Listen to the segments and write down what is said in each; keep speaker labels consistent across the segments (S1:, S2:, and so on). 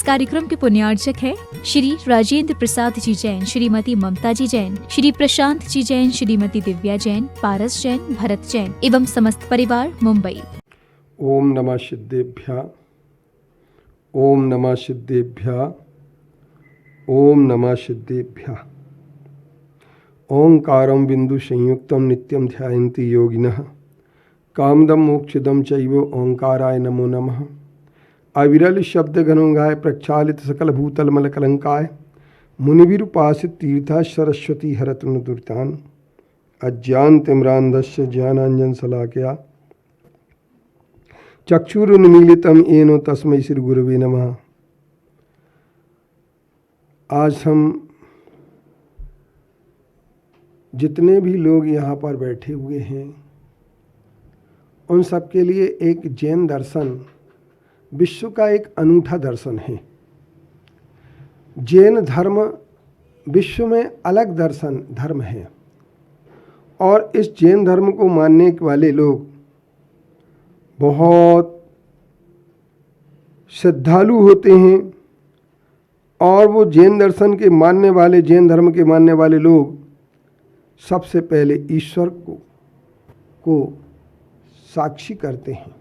S1: इस कार्यक्रम के पुण्यार्चक हैं श्री राजेंद्र प्रसाद जी जैन, श्रीमती ममता जी जैन, श्री प्रशांत जी जैन, श्रीमती दिव्या जैन, पारस जैन, भरत जैन एवं समस्त परिवार, मुंबई।
S2: ओम नमः सिद्धेभ्यः, ओम नमः सिद्धेभ्यः, ओम नमः सिद्धेभ्यः। ओंकारं बिंदु संयुक्तं नित्यं ध्यायन्ति योगिनः। कामदं मोक्षदं चैव ओंकाराय नमो नमः। अविरल शब्द गणोगाय प्रक्षालित सकल भूतल मल कलंकाय मुनिविरुपासित तीर्था सरस्वती हरतु दुर्तान। अज्ञान तिम्रांधस्य ज्ञानांजन शलाकया चक्षुरुन्मीलितं येन तस्मै श्री गुरवे नमः। आज हम जितने भी लोग यहाँ पर बैठे हुए हैं उन सब के लिए एक जैन दर्शन विश्व का एक अनूठा दर्शन है। जैन धर्म विश्व में अलग दर्शन धर्म है और इस जैन धर्म को मानने वाले लोग बहुत श्रद्धालु होते हैं और वो जैन दर्शन के मानने वाले, जैन धर्म के मानने वाले लोग सबसे पहले ईश्वर को साक्षी करते हैं,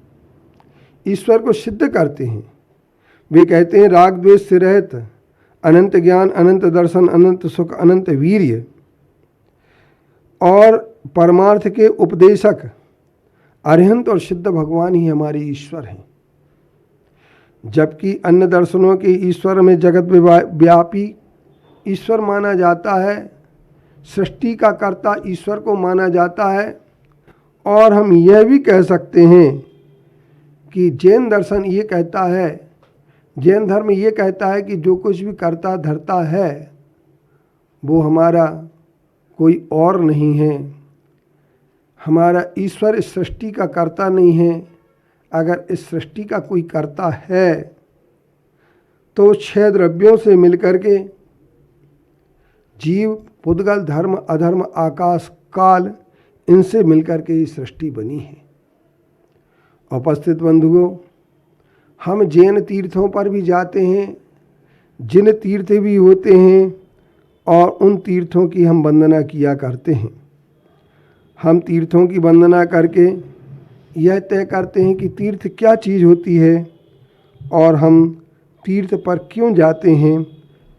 S2: ईश्वर को सिद्ध करते हैं। वे कहते हैं राग द्वेष से रहित अनंत ज्ञान, अनंत दर्शन, अनंत सुख, अनंत वीर्य और परमार्थ के उपदेशक अरिहंत और सिद्ध भगवान ही हमारे ईश्वर हैं। जबकि अन्य दर्शनों के ईश्वर में जगत व्यापी ईश्वर माना जाता है, सृष्टि का कर्ता ईश्वर को माना जाता है। और हम यह भी कह सकते हैं कि जैन दर्शन ये कहता है, जैन धर्म ये कहता है कि जो कुछ भी करता धरता है वो हमारा कोई और नहीं है, हमारा ईश्वर इस सृष्टि का कर्ता नहीं है। अगर इस सृष्टि का कोई कर्ता है तो 6 द्रव्यों से मिलकर के जीव, पुद्गल, धर्म, अधर्म, आकाश, काल, इनसे मिलकर के ये सृष्टि बनी है। उपस्थित बंधुओं, हम जैन तीर्थों पर भी जाते हैं, जिन तीर्थ भी होते हैं और उन तीर्थों की हम वंदना किया करते हैं। हम तीर्थों की वंदना करके यह तय करते हैं कि तीर्थ क्या चीज़ होती है और हम तीर्थ पर क्यों जाते हैं,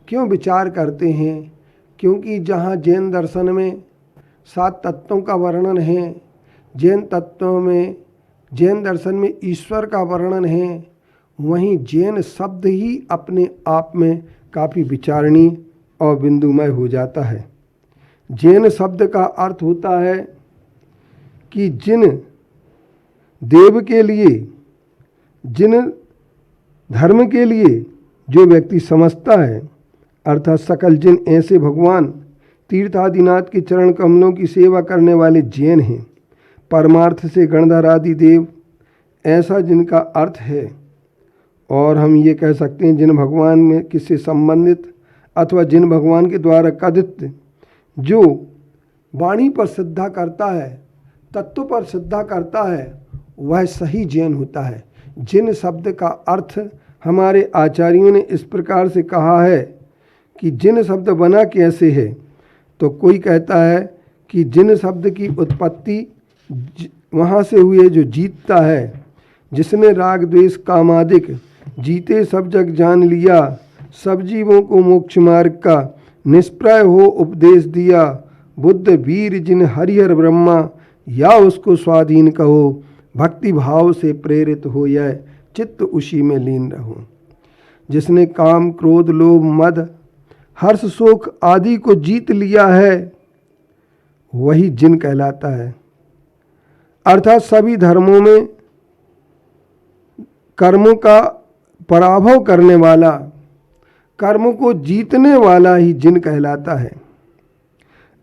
S2: क्यों विचार करते हैं। क्योंकि जहाँ जैन दर्शन में 7 तत्वों का वर्णन है, जैन तत्वों में, जैन दर्शन में ईश्वर का वर्णन है, वहीं जैन शब्द ही अपने आप में काफ़ी विचारणीय और बिंदुमय हो जाता है। जैन शब्द का अर्थ होता है कि जिन देव के लिए, जिन धर्म के लिए जो व्यक्ति समझता है, अर्थात सकल जिन ऐसे भगवान तीर्थ आदिनाथ के चरण कमलों की सेवा करने वाले जैन हैं। परमार्थ से गणधर आदि देव, ऐसा जिनका अर्थ है। और हम ये कह सकते हैं जिन भगवान में किससे संबंधित अथवा जिन भगवान के द्वारा कथित जो वाणी पर श्रद्धा करता है, तत्व पर श्रद्धा करता है, वह सही जैन होता है। जिन शब्द का अर्थ हमारे आचार्यों ने इस प्रकार से कहा है कि जिन शब्द बना कैसे है, तो कोई कहता है कि जिन शब्द की उत्पत्ति वहाँ से हुई है जो जीतता है, जिसने राग द्वेष कामादिक जीते सब जग जान लिया, सब जीवों को मोक्ष मार्ग का निष्प्रय हो उपदेश दिया, बुद्ध वीर जिन हरिहर ब्रह्मा या उसको स्वाधीन कहो, भक्ति भाव से प्रेरित हो यह चित्त उसी में लीन रहो। जिसने काम, क्रोध, लोभ, मद, हर्ष, शोक आदि को जीत लिया है वही जिन कहलाता है। अर्थात सभी धर्मों में कर्मों का पराभव करने वाला, कर्मों को जीतने वाला ही जिन कहलाता है।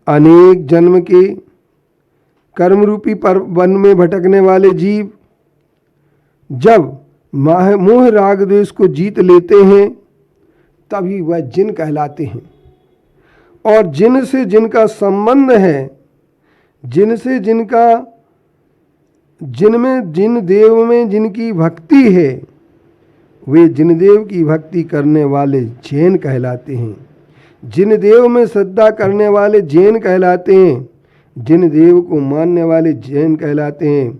S2: अनेक जन्म के कर्म रूपी वन में भटकने वाले जीव जब मोह राग द्वेष को जीत लेते हैं तभी वह जिन कहलाते हैं। और जिन से जिनका संबंध है, जिनसे जिनका, जिनमें जिन देव में जिनकी भक्ति है, वे जिनदेव की भक्ति करने वाले जैन कहलाते हैं। जिन देव में श्रद्धा करने वाले जैन कहलाते हैं। जिन देव को मानने वाले जैन कहलाते हैं।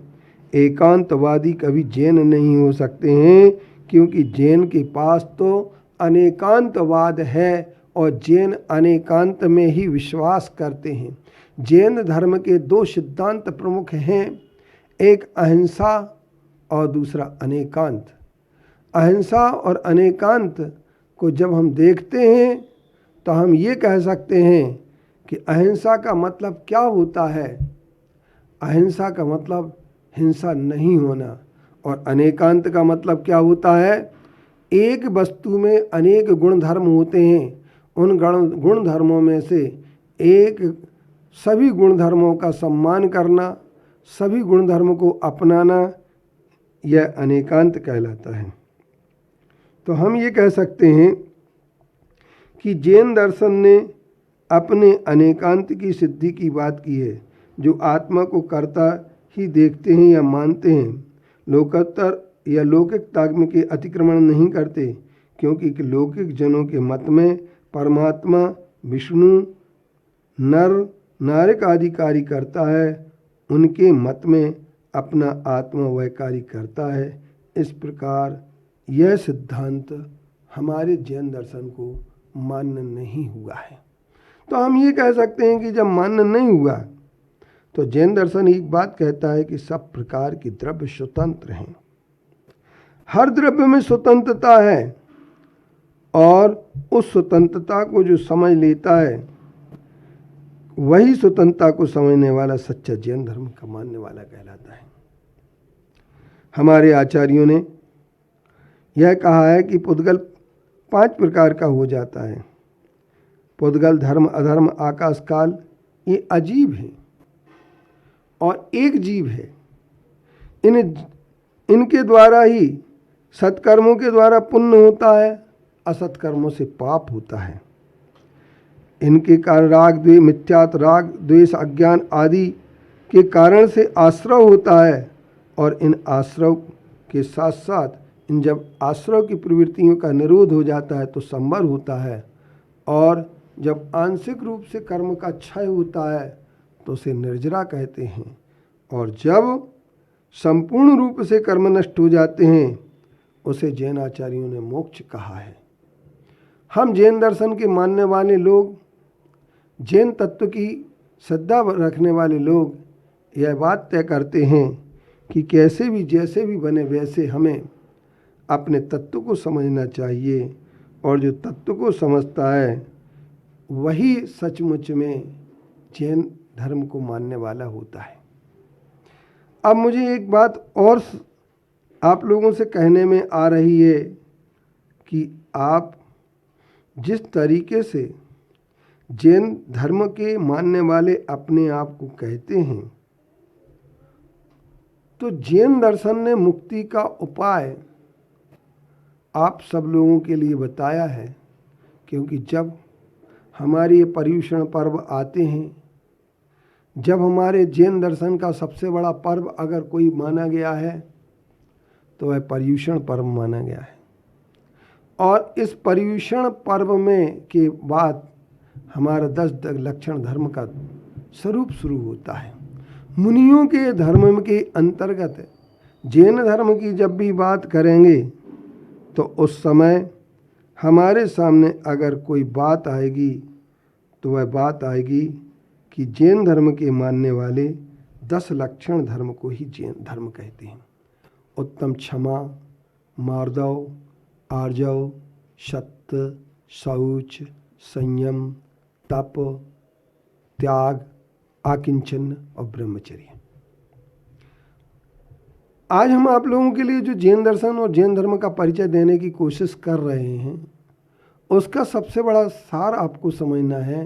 S2: एकांतवादी कभी जैन नहीं हो सकते हैं, क्योंकि जैन के पास तो अनेकांतवाद है और जैन अनेकांत में ही विश्वास करते हैं। जैन धर्म के दो सिद्धांत प्रमुख हैं, एक अहिंसा और दूसरा अनेकांत। अहिंसा और अनेकांत को जब हम देखते हैं तो हम ये कह सकते हैं कि अहिंसा का मतलब क्या होता है। अहिंसा का मतलब हिंसा नहीं होना, और अनेकांत का मतलब क्या होता है। एक वस्तु में अनेक गुण धर्म होते हैं, उन गुण धर्मों में से एक सभी गुण धर्मों का सम्मान करना, सभी गुण धर्म को अपनाना, यह अनेकांत कहलाता है। तो हम ये कह सकते हैं कि जैन दर्शन ने अपने अनेकांत की सिद्धि की बात की है, जो आत्मा को कर्ता ही देखते हैं या मानते हैं। लोकोत्तर या लौकिकता के अतिक्रमण नहीं करते, क्योंकि लौकिक जनों के मत में परमात्मा विष्णु नर नारक आदि कार्य करता है, उनके मत में अपना आत्मा वह कार्य करता है। इस प्रकार यह सिद्धांत हमारे जैन दर्शन को मान्य नहीं हुआ है। तो हम ये कह सकते हैं कि जब मान्य नहीं हुआ तो जैन दर्शन एक बात कहता है कि सब प्रकार के द्रव्य स्वतंत्र हैं, हर द्रव्य में स्वतंत्रता है, और उस स्वतंत्रता को जो समझ लेता है वही स्वतंत्रता को समझने वाला सच्चा जैन धर्म का मानने वाला कहलाता है। हमारे आचार्यों ने यह कहा है कि पुद्गल 5 प्रकार का हो जाता है। पुद्गल धर्म अधर्म आकाश काल ये अजीब है और एक जीव है। इनके द्वारा ही सत्कर्मों के द्वारा पुण्य होता है, असत्कर्मों से पाप होता है। इनके कारण राग द्वेष मिथ्यात्व राग द्वेष अज्ञान आदि के कारण से आश्रव होता है, और इन आश्रव के साथ साथ इन जब आश्रव की प्रवृत्तियों का निरोध हो जाता है तो संवर होता है, और जब आंशिक रूप से कर्म का क्षय होता है तो उसे निर्जरा कहते हैं, और जब संपूर्ण रूप से कर्म नष्ट हो जाते हैं उसे जैन आचार्यों ने मोक्ष कहा है। हम जैन दर्शन के मानने वाले लोग, जैन तत्व की श्रद्धा रखने वाले लोग यह बात तय करते हैं कि कैसे भी जैसे भी बने वैसे हमें अपने तत्व को समझना चाहिए, और जो तत्व को समझता है वही सचमुच में जैन धर्म को मानने वाला होता है। अब मुझे एक बात और आप लोगों से कहने में आ रही है कि आप जिस तरीके से जैन धर्म के मानने वाले अपने आप को कहते हैं, तो जैन दर्शन ने मुक्ति का उपाय आप सब लोगों के लिए बताया है। क्योंकि जब हमारे ये पर्युषण पर्व आते हैं, जब हमारे जैन दर्शन का सबसे बड़ा पर्व अगर कोई माना गया है तो वह पर्युषण पर्व माना गया है, और इस पर्युषण पर्व में के बाद हमारा 10 लक्षण धर्म का स्वरूप शुरू होता है। मुनियों के धर्म के अंतर्गत जैन धर्म की जब भी बात करेंगे तो उस समय हमारे सामने अगर कोई बात आएगी तो वह बात आएगी कि जैन धर्म के मानने वाले 10 लक्षण धर्म को ही जैन धर्म कहते हैं। उत्तम क्षमा, मार्दव, आर्जव, सत्य, शौच, संयम, तप, त्याग, आकिंचन और ब्रह्मचर्य। आज हम आप लोगों के लिए जो जैन दर्शन और जैन धर्म का परिचय देने की कोशिश कर रहे हैं, उसका सबसे बड़ा सार आपको समझना है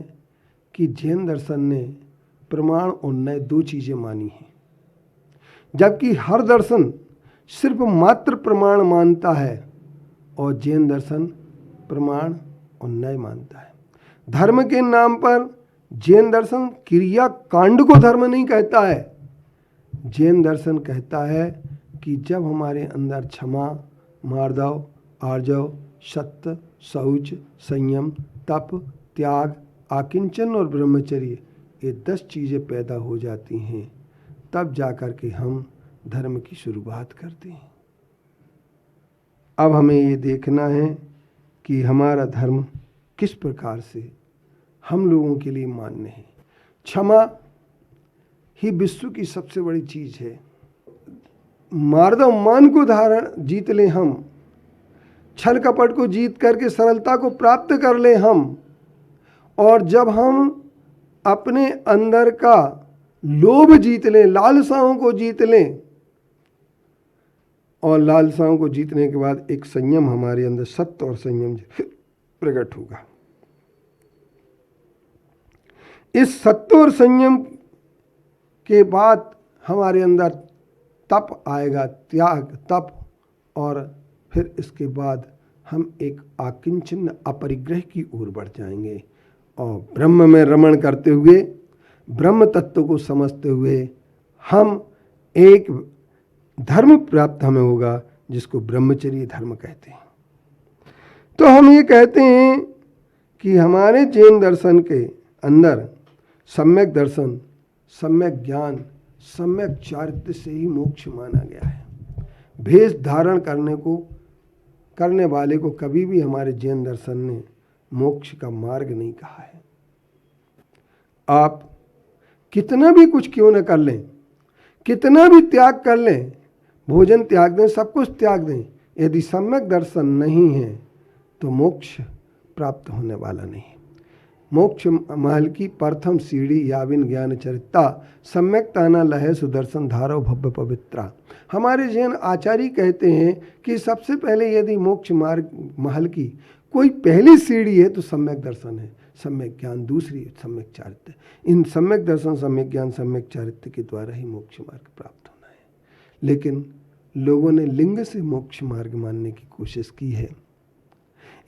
S2: कि जैन दर्शन ने प्रमाण और न्याय 2 चीज़ें मानी हैं, जबकि हर दर्शन सिर्फ मात्र प्रमाण मानता है और जैन दर्शन प्रमाण और न्याय मानता है। धर्म के नाम पर जैन दर्शन क्रिया कांड को धर्म नहीं कहता है। जैन दर्शन कहता है कि जब हमारे अंदर क्षमा, मार्दव, आर्जव, सत्य, शौच, संयम, तप, त्याग, आकिंचन और ब्रह्मचर्य, ये 10 चीज़ें पैदा हो जाती हैं, तब जाकर के हम धर्म की शुरुआत करते हैं। अब हमें ये देखना है कि हमारा धर्म किस प्रकार से हम लोगों के लिए मान्य है। क्षमा ही विश्व की सबसे बड़ी चीज़ है। मार्दव मान को जीत लें हम, छल कपट को जीत करके सरलता को प्राप्त कर लें हम, और जब हम अपने अंदर का लोभ जीत लें, लालसाओं को जीत लें, और लालसाओं को जीतने के बाद एक संयम हमारे अंदर, सत्य और संयम प्रकट होगा। इस सत्य और संयम के बाद हमारे अंदर तप आएगा, त्याग, तप, और फिर इसके बाद हम एक आकिंचन अपरिग्रह की ओर बढ़ जाएंगे और ब्रह्म में रमण करते हुए, ब्रह्म तत्व को समझते हुए हम एक धर्म प्राप्त हमें होगा जिसको ब्रह्मचर्य धर्म कहते हैं। तो हम ये कहते हैं कि हमारे जैन दर्शन के अंदर सम्यक दर्शन, सम्यक ज्ञान, सम्यक चारित्र्य से ही मोक्ष माना गया है। भेष धारण करने वाले को कभी भी हमारे जैन दर्शन ने मोक्ष का मार्ग नहीं कहा है। आप कितना भी कुछ क्यों न कर लें, कितना भी त्याग कर लें, भोजन त्याग दें, सब कुछ त्याग दें, यदि सम्यक दर्शन नहीं है तो मोक्ष प्राप्त होने वाला नहीं। मोक्ष महल की प्रथम सीढ़ी याविन ज्ञान चरिता, सम्यक ताना लहे सुदर्शन धारो भव्य पवित्रा। हमारे जैन आचार्य कहते हैं कि सबसे पहले यदि मोक्ष मार्ग महल की कोई पहली सीढ़ी है तो सम्यक दर्शन है, सम्यक ज्ञान दूसरी, सम्यक चारित्र्य। इन सम्यक दर्शन, सम्यक ज्ञान, सम्यक चारित्र्य के द्वारा ही मोक्ष मार्ग प्राप्त होना है। लेकिन लोगों ने लिंग से मोक्ष मार्ग मानने की कोशिश की है,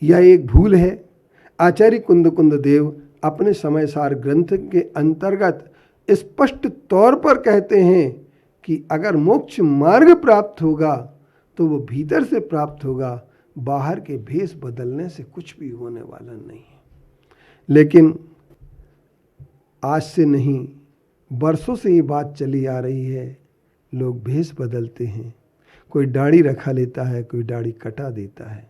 S2: यह एक भूल है। आचार्य कुंद देव अपने समयसार ग्रंथ के अंतर्गत स्पष्ट तौर पर कहते हैं कि अगर मोक्ष मार्ग प्राप्त होगा तो वो भीतर से प्राप्त होगा, बाहर के भेष बदलने से कुछ भी होने वाला नहीं है। लेकिन आज से नहीं, बरसों से ये बात चली आ रही है, लोग भेष बदलते हैं। कोई दाढ़ी रखा लेता है, कोई दाढ़ी कटा देता है,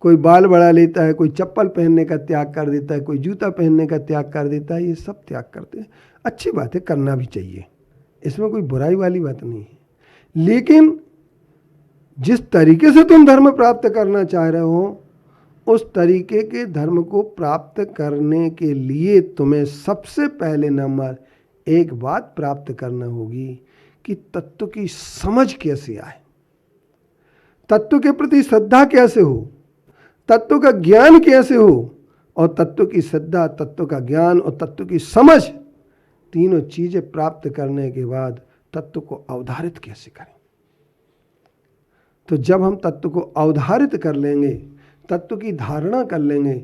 S2: कोई बाल बढ़ा लेता है, कोई चप्पल पहनने का त्याग कर देता है, कोई जूता पहनने का त्याग कर देता है। ये सब त्याग करते हैं, अच्छी बात है, करना भी चाहिए, इसमें कोई बुराई वाली बात नहीं है। लेकिन जिस तरीके से तुम धर्म प्राप्त करना चाह रहे हो, उस तरीके के धर्म को प्राप्त करने के लिए तुम्हें सबसे पहले नंबर एक बात प्राप्त करना होगी कि तत्व की समझ कैसे आए, तत्व के प्रति श्रद्धा कैसे हो, तत्व का ज्ञान कैसे हो, और तत्व की श्रद्धा, तत्व का ज्ञान और तत्व की समझ, तीनों चीजें प्राप्त करने के बाद तत्व को अवधारित कैसे करें। तो जब हम तत्व को अवधारित कर लेंगे, तत्व की धारणा कर लेंगे,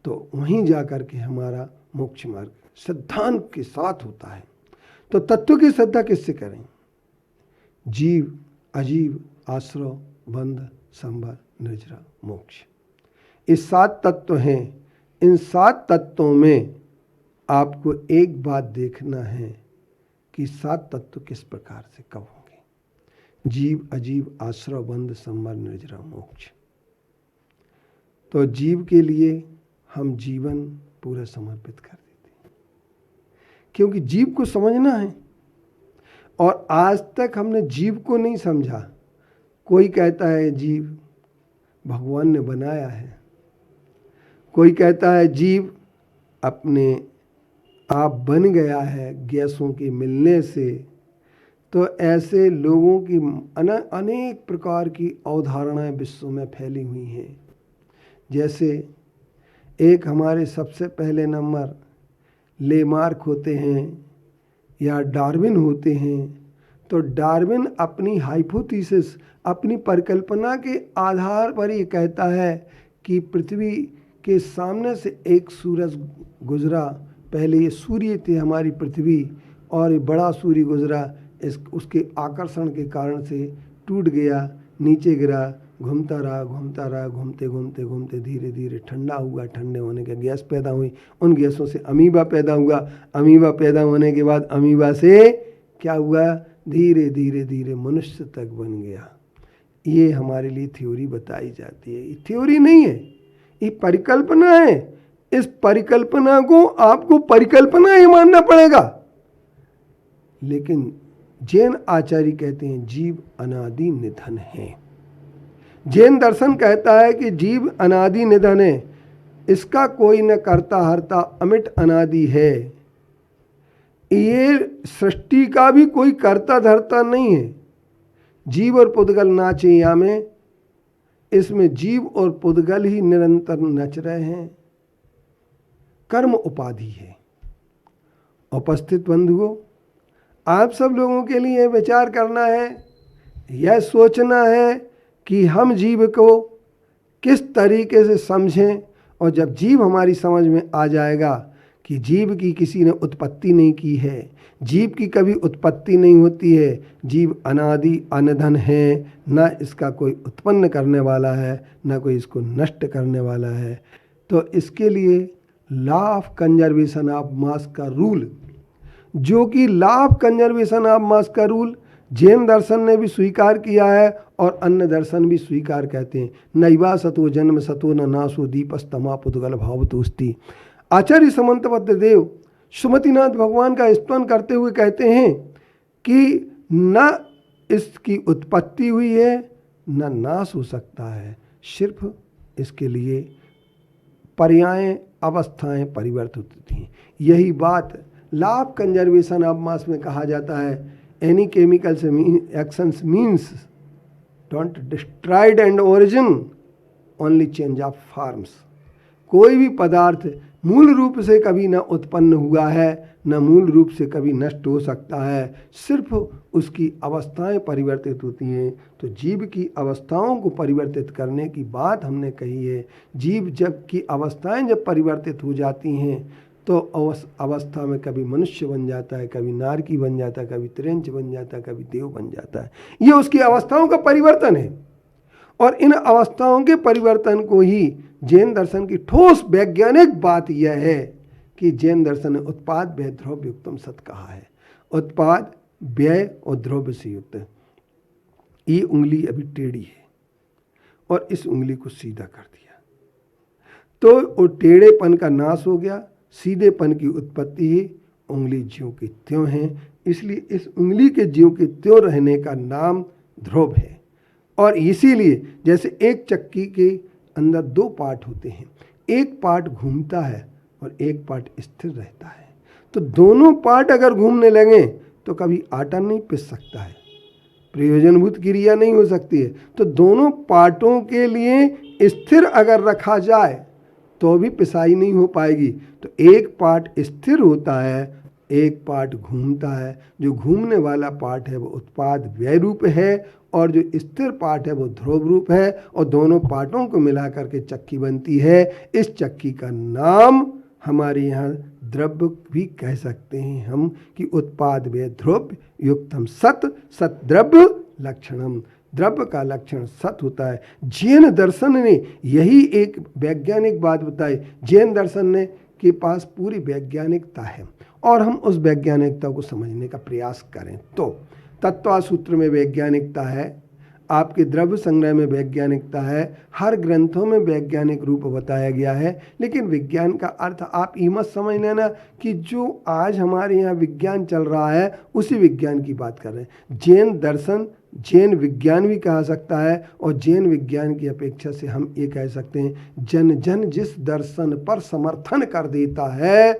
S2: तो वहीं जाकर के हमारा मोक्ष मार्ग सिद्धांत के साथ होता है। तो तत्व की श्रद्धा किससे करें? जीव, अजीव, आश्रव, बंध, संभर, निर्जरा, मोक्ष, ये 7 तत्व हैं। इन 7 तत्वों में आपको एक बात देखना है कि 7 तत्व किस प्रकार से कब होंगे। जीव, अजीव, आश्रव, बंध, संभर, निर्जरा, मोक्ष। तो जीव के लिए हम जीवन पूरा समर्पित कर देते हैं, क्योंकि जीव को समझना है, और आज तक हमने जीव को नहीं समझा। कोई कहता है जीव भगवान ने बनाया है, कोई कहता है जीव अपने आप बन गया है गैसों के मिलने से। तो ऐसे लोगों की अनेक प्रकार की अवधारणाएं विश्व में फैली हुई हैं। जैसे एक हमारे सबसे पहले नंबर लेमार्क होते हैं या डार्विन होते हैं। तो डार्विन अपनी हाइपोथेसिस, अपनी परिकल्पना के आधार पर ये कहता है कि पृथ्वी के सामने से एक सूरज गुजरा, पहले ये सूर्य थे हमारी पृथ्वी, और ये बड़ा सूर्य गुजरा, उसके आकर्षण के कारण से टूट गया, नीचे गिरा, घूमता रहा, घूमते घूमते घूमते धीरे धीरे ठंडा हुआ, ठंडे होने के गैस पैदा हुई, उन गैसों से अमीबा पैदा हुआ, अमीबा पैदा होने के बाद अमीबा से क्या हुआ, धीरे धीरे धीरे मनुष्य तक बन गया। ये हमारे लिए थ्योरी बताई जाती है, ये थ्योरी नहीं है, ये परिकल्पना है। इस परिकल्पना को आपको परिकल्पना ही मानना पड़ेगा। लेकिन जैन आचार्य कहते हैं जीव अनादि निधन है। जैन दर्शन कहता है कि जीव अनादि निधन है, इसका कोई न करता हरता, अमिट अनादि है। ये सृष्टि का भी कोई करता धरता नहीं है। जीव और पुद्गल नाचे या में, इसमें जीव और पुद्गल ही निरंतर नच रहे हैं। कर्म उपाधि है। उपस्थित बंधुओं, आप सब लोगों के लिए विचार करना है, यह सोचना है कि हम जीव को किस तरीके से समझें। और जब जीव हमारी समझ में आ जाएगा कि जीव की किसी ने उत्पत्ति नहीं की है, जीव की कभी उत्पत्ति नहीं होती है, जीव अनादि अनिधन है, न इसका कोई उत्पन्न करने वाला है, न कोई इसको नष्ट करने वाला है, तो इसके लिए law of conservation of mass का रूल, जो कि law of conservation of mass का रूल जैन दर्शन ने भी स्वीकार किया है और अन्य दर्शन भी स्वीकार कहते हैं। नैवा सतो जन्म सतो न नासो दीपस्तमा पुद्गल भावतोस्ति। आचार्य समंतभद्र देव सुमतिनाथ भगवान का स्तवन करते हुए कहते हैं कि न इसकी उत्पत्ति हुई है न नाश हो सकता है, सिर्फ इसके लिए पर्याय अवस्थाएं परिवर्तित होती हैं। यही बात law of conservation of mass में कहा जाता है, any chemicals actions means don't destroyed and origin only change of forms. कोई भी पदार्थ मूल रूप से कभी न उत्पन्न हुआ है न मूल रूप से कभी नष्ट हो सकता है, सिर्फ उसकी अवस्थाएं परिवर्तित होती हैं। तो जीव की अवस्थाओं को परिवर्तित करने की बात हमने कही है। जीव जब की अवस्थाएं जब परिवर्तित हो जाती हैं तो उस अवस्था में कभी मनुष्य बन जाता है, कभी नारकी बन जाता है, कभी त्रिंच बन जाता है, कभी देव बन जाता है। ये उसकी अवस्थाओं का परिवर्तन है। और इन अवस्थाओं के परिवर्तन को ही जैन दर्शन की ठोस वैज्ञानिक बात यह है कि जैन दर्शन ने उत्पाद व्यय द्रव्य युक्तम सत कहा है। उत्पाद व्यय और द्रव्य से युक्त। ये उंगली अभी टेढ़ी है और इस उंगली को सीधा कर दिया तो वो टेढ़ेपन का नाश हो गया, सीधेपन की उत्पत्ति ही उंगली ज्यों की त्यों है। इसलिए इस उंगली के ज्यों के त्यों रहने का नाम ध्रुव है। और इसीलिए जैसे एक चक्की के अंदर दो पार्ट होते हैं, एक पार्ट घूमता है और एक पार्ट स्थिर रहता है, तो दोनों पार्ट अगर घूमने लगें तो कभी आटा नहीं पिस सकता है, प्रयोजनभूत क्रिया नहीं हो सकती है। तो दोनों पार्टों के लिए स्थिर अगर रखा जाए तो भी पिसाई नहीं हो पाएगी। तो एक पार्ट स्थिर होता है, एक पार्ट घूमता है। जो घूमने वाला पार्ट है वो उत्पाद व्यय रूप है और जो स्थिर पार्ट है वो ध्रुव रूप है। और दोनों पार्टों को मिला करके चक्की बनती है। इस चक्की का नाम हमारे यहाँ द्रव्य भी कह सकते हैं हम कि उत्पाद व्यय ध्रुव युक्तम सत, सत द्रव्य लक्षणम। द्रव्य का लक्षण सत होता है। जैन दर्शन ने यही एक वैज्ञानिक बात बताई। जैन दर्शन ने के पास पूरी वैज्ञानिकता है और हम उस वैज्ञानिकता को समझने का प्रयास करें तो तत्वसूत्र में वैज्ञानिकता है, आपके द्रव्य संग्रह में वैज्ञानिकता है, हर ग्रंथों में वैज्ञानिक रूप बताया गया है। लेकिन विज्ञान का अर्थ आप ये मत समझ लेना कि जो आज हमारे यहाँ विज्ञान चल रहा है उसी विज्ञान की बात कर रहे हैं। जैन दर्शन जैन विज्ञान भी कहा सकता है और जैन विज्ञान की अपेक्षा से हम ये कह सकते हैं जन जन जिस दर्शन पर समर्थन कर देता है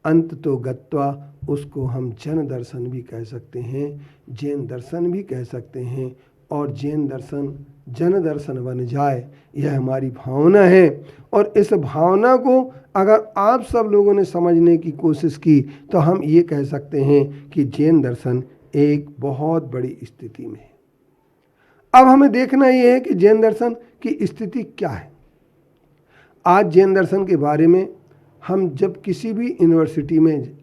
S2: अंत तो गत्वा उसको हम जन दर्शन भी कह सकते हैं, जैन दर्शन भी कह सकते हैं। और जैन दर्शन जन दर्शन बन जाए यह हमारी भावना है। और इस भावना को अगर आप सब लोगों ने समझने की कोशिश की तो हम ये कह सकते हैं कि जैन दर्शन एक बहुत बड़ी स्थिति में है। अब हमें देखना ये है कि जैन दर्शन की स्थिति क्या है। आज जैन दर्शन के बारे में हम जब किसी भी यूनिवर्सिटी में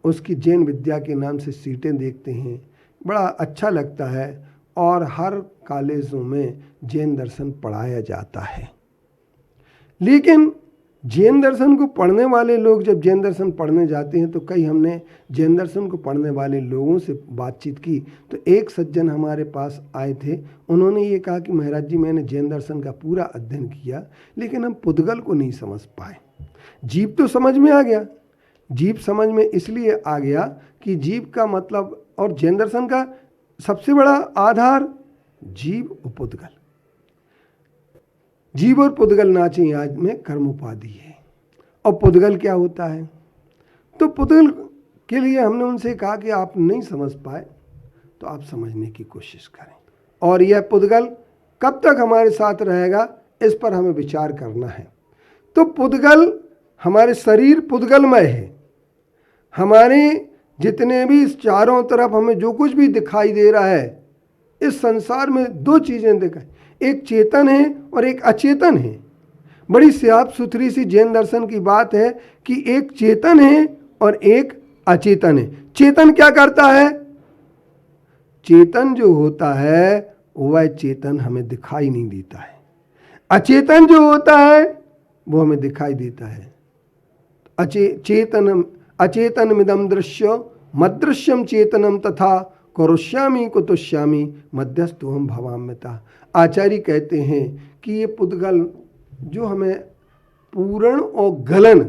S2: उसकी जैन विद्या के नाम से सीटें देखते हैं बड़ा अच्छा लगता है। और हर कॉलेजों में जैन दर्शन पढ़ाया जाता है। लेकिन जैन दर्शन को पढ़ने वाले लोग जब जैन दर्शन पढ़ने जाते हैं तो कई हमने जैन दर्शन को पढ़ने वाले लोगों से बातचीत की तो एक सज्जन हमारे पास आए थे। उन्होंने ये कहा कि महाराज जी, मैंने जैन दर्शन का पूरा अध्ययन किया लेकिन हम पुद्गल को नहीं समझ पाए। जीव तो समझ में आ गया, जीव समझ में इसलिए आ गया कि जीव का मतलब और जैन दर्शन का सबसे बड़ा आधार जीव और पुद्गल, जीव और पुद्गल नाचे आज में कर्म उपाधि है। और पुद्गल क्या होता है? तो पुद्गल के लिए हमने उनसे कहा कि आप नहीं समझ पाए तो आप समझने की कोशिश करें, और यह पुद्गल कब तक हमारे साथ रहेगा इस पर हमें विचार करना है। तो पुद्गल, हमारे शरीर पुद्गलमय है। हमारे जितने भी इस चारों तरफ हमें जो कुछ भी दिखाई दे रहा है, इस संसार में दो चीज़ें दिखाई, एक चेतन है और एक अचेतन है। बड़ी साफ सुथरी सी जैन दर्शन की बात है कि एक चेतन है और एक अचेतन है। चेतन क्या करता है? चेतन जो होता है वह चेतन हमें दिखाई नहीं देता है, अचेतन जो होता है वो हमें दिखाई देता है। अचेतनमिदं दृश्य मदृश्यम चेतनम तथा करोष्यामि कुतुष्यामि मध्यस्थोहम भवाम्यता। आचार्य कहते हैं कि ये पुद्गल जो हमें पूरण और गलन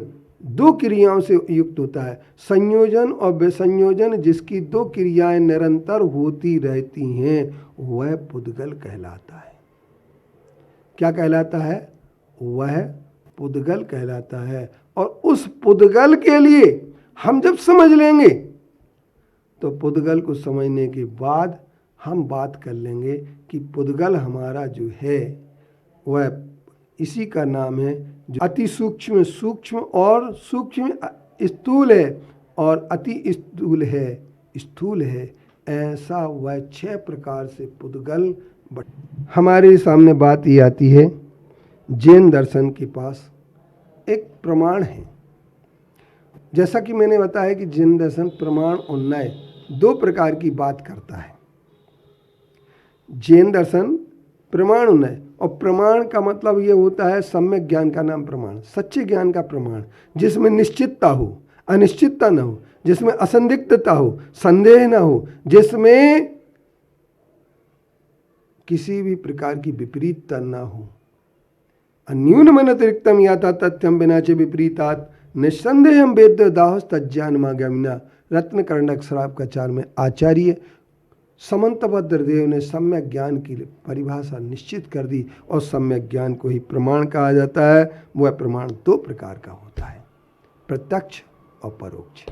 S2: दो क्रियाओं से युक्त होता है, संयोजन और विसंयोजन जिसकी दो क्रियाएं निरंतर होती रहती हैं, वह पुद्गल कहलाता है। क्या कहलाता है? वह पुद्गल कहलाता है। और उस पुद्गल के लिए हम जब समझ लेंगे तो पुद्गल को समझने के बाद हम बात कर लेंगे कि पुद्गल हमारा जो है वह इसी का नाम है जो अति सूक्ष्म सूक्ष्म और सूक्ष्म स्थूल है और अति स्थूल है। ऐसा वह 6 प्रकार से पुद्गल हमारे सामने बात ये आती है। जैन दर्शन के पास एक प्रमाण है। जैसा कि मैंने बताया कि जैन दर्शन प्रमाण और न्याय 2 प्रकार की बात करता है। जैन दर्शन प्रमाण और न्याय, और प्रमाण का मतलब ये होता है सम्यक ज्ञान का नाम प्रमाण, सच्चे ज्ञान का प्रमाण, जिसमें निश्चितता हो, अनिश्चितता न हो, जिसमें असंदिग्धता हो, संदेह न हो, जिसमें किसी भी प्रकार की विपरीतता न हो। अन्यूनम अतिरिक्तम याथा तथ्यम बिना च विपरीतात निस्संदेहम वेद्य दाहस तज्ज्ञानमागामिना। रत्न कर्णक श्रावकाचार में आचार्य समंतभद्र देव ने सम्यक ज्ञान की परिभाषा निश्चित कर दी और सम्यक ज्ञान को ही प्रमाण कहा जाता है। वह प्रमाण 2 प्रकार का होता है, प्रत्यक्ष और परोक्ष।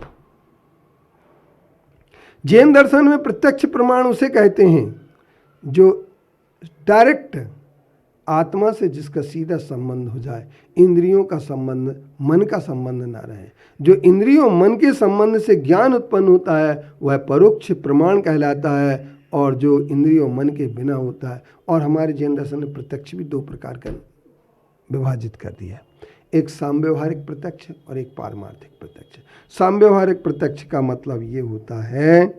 S2: जैन दर्शन में प्रत्यक्ष प्रमाण उसे कहते हैं जो डायरेक्ट आत्मा से जिसका सीधा संबंध हो जाए, इंद्रियों का संबंध, मन का संबंध ना रहे। जो इंद्रियों मन के संबंध से ज्ञान उत्पन्न होता है वह परोक्ष प्रमाण कहलाता है, और जो इंद्रियों मन के बिना होता है। और हमारे जैन दर्शन ने प्रत्यक्ष भी 2 प्रकार का विभाजित कर दिया है, एक साम्व्यवहारिक प्रत्यक्ष और एक पारमार्थिक प्रत्यक्ष। साम्व्यवहारिक प्रत्यक्ष का मतलब ये होता है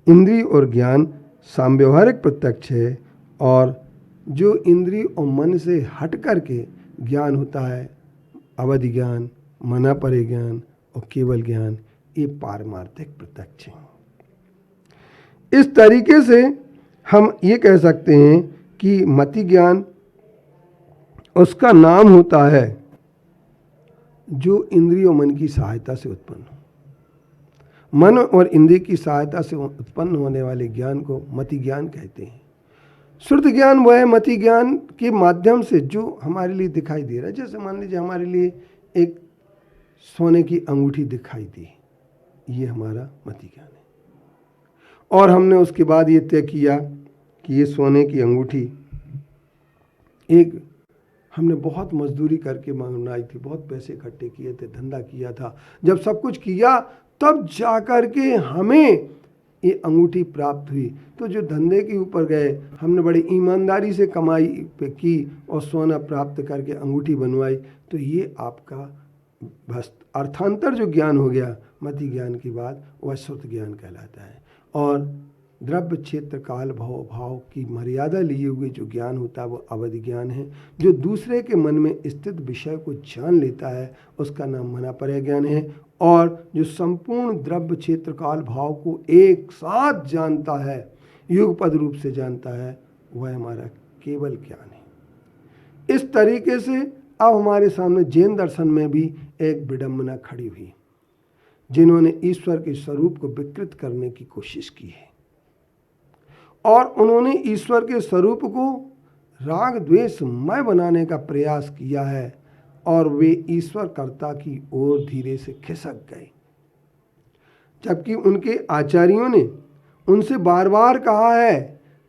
S2: इंद्रिय और ज्ञान साम्व्यवहारिक प्रत्यक्ष है, और जो इंद्रिय और मन से हट करके ज्ञान होता है, अवधि ज्ञान, मनापरे ज्ञान और केवल ज्ञान, ये पारमार्थिक प्रत्यक्ष है। इस तरीके से हम ये कह सकते हैं कि मति ज्ञान उसका नाम होता है जो इंद्रिय और मन की सहायता से उत्पन्न हो। मन और इंद्रिय की सहायता से उत्पन्न होने वाले ज्ञान को मति ज्ञान कहते हैं। श्रुत ज्ञान वह है मति ज्ञान के माध्यम से जो हमारे लिए दिखाई दे रहा है। जैसे मान लीजिए हमारे लिए एक सोने की अंगूठी दिखाई दी, ये हमारा मति ज्ञान है। और हमने उसके बाद ये तय किया कि ये सोने की अंगूठी एक हमने बहुत मजदूरी करके मंगवाई थी, बहुत पैसे इकट्ठे किए थे, धंधा किया था। जब सब कुछ किया तब जाकर के हमें ये अंगूठी प्राप्त हुई। तो जो धंधे के ऊपर गए, हमने बड़ी ईमानदारी से कमाई पे की और सोना प्राप्त करके अंगूठी बनवाई, तो ये आपका अर्थांतर जो ज्ञान हो गया मति ज्ञान की बात, वह श्रुत ज्ञान कहलाता है। और द्रव्य क्षेत्र काल भाव भाव की मर्यादा लिए हुए जो ज्ञान होता है वो अवधि ज्ञान है। जो दूसरे के मन में स्थित विषय को जान लेता है उसका नाम मनापरय ज्ञान है। और जो संपूर्ण द्रव्य क्षेत्र काल भाव को एक साथ जानता है, युगपद रूप से जानता है, वह हमारा केवल ज्ञान है। इस तरीके से अब हमारे सामने जैन दर्शन में भी एक विडंबना खड़ी हुई, जिन्होंने ईश्वर के स्वरूप को विकृत करने की कोशिश की है और उन्होंने ईश्वर के स्वरूप को राग द्वेषमय बनाने का प्रयास किया है और वे ईश्वर कर्ता की ओर धीरे से खिसक गए। जबकि उनके आचार्यों ने उनसे बार बार कहा है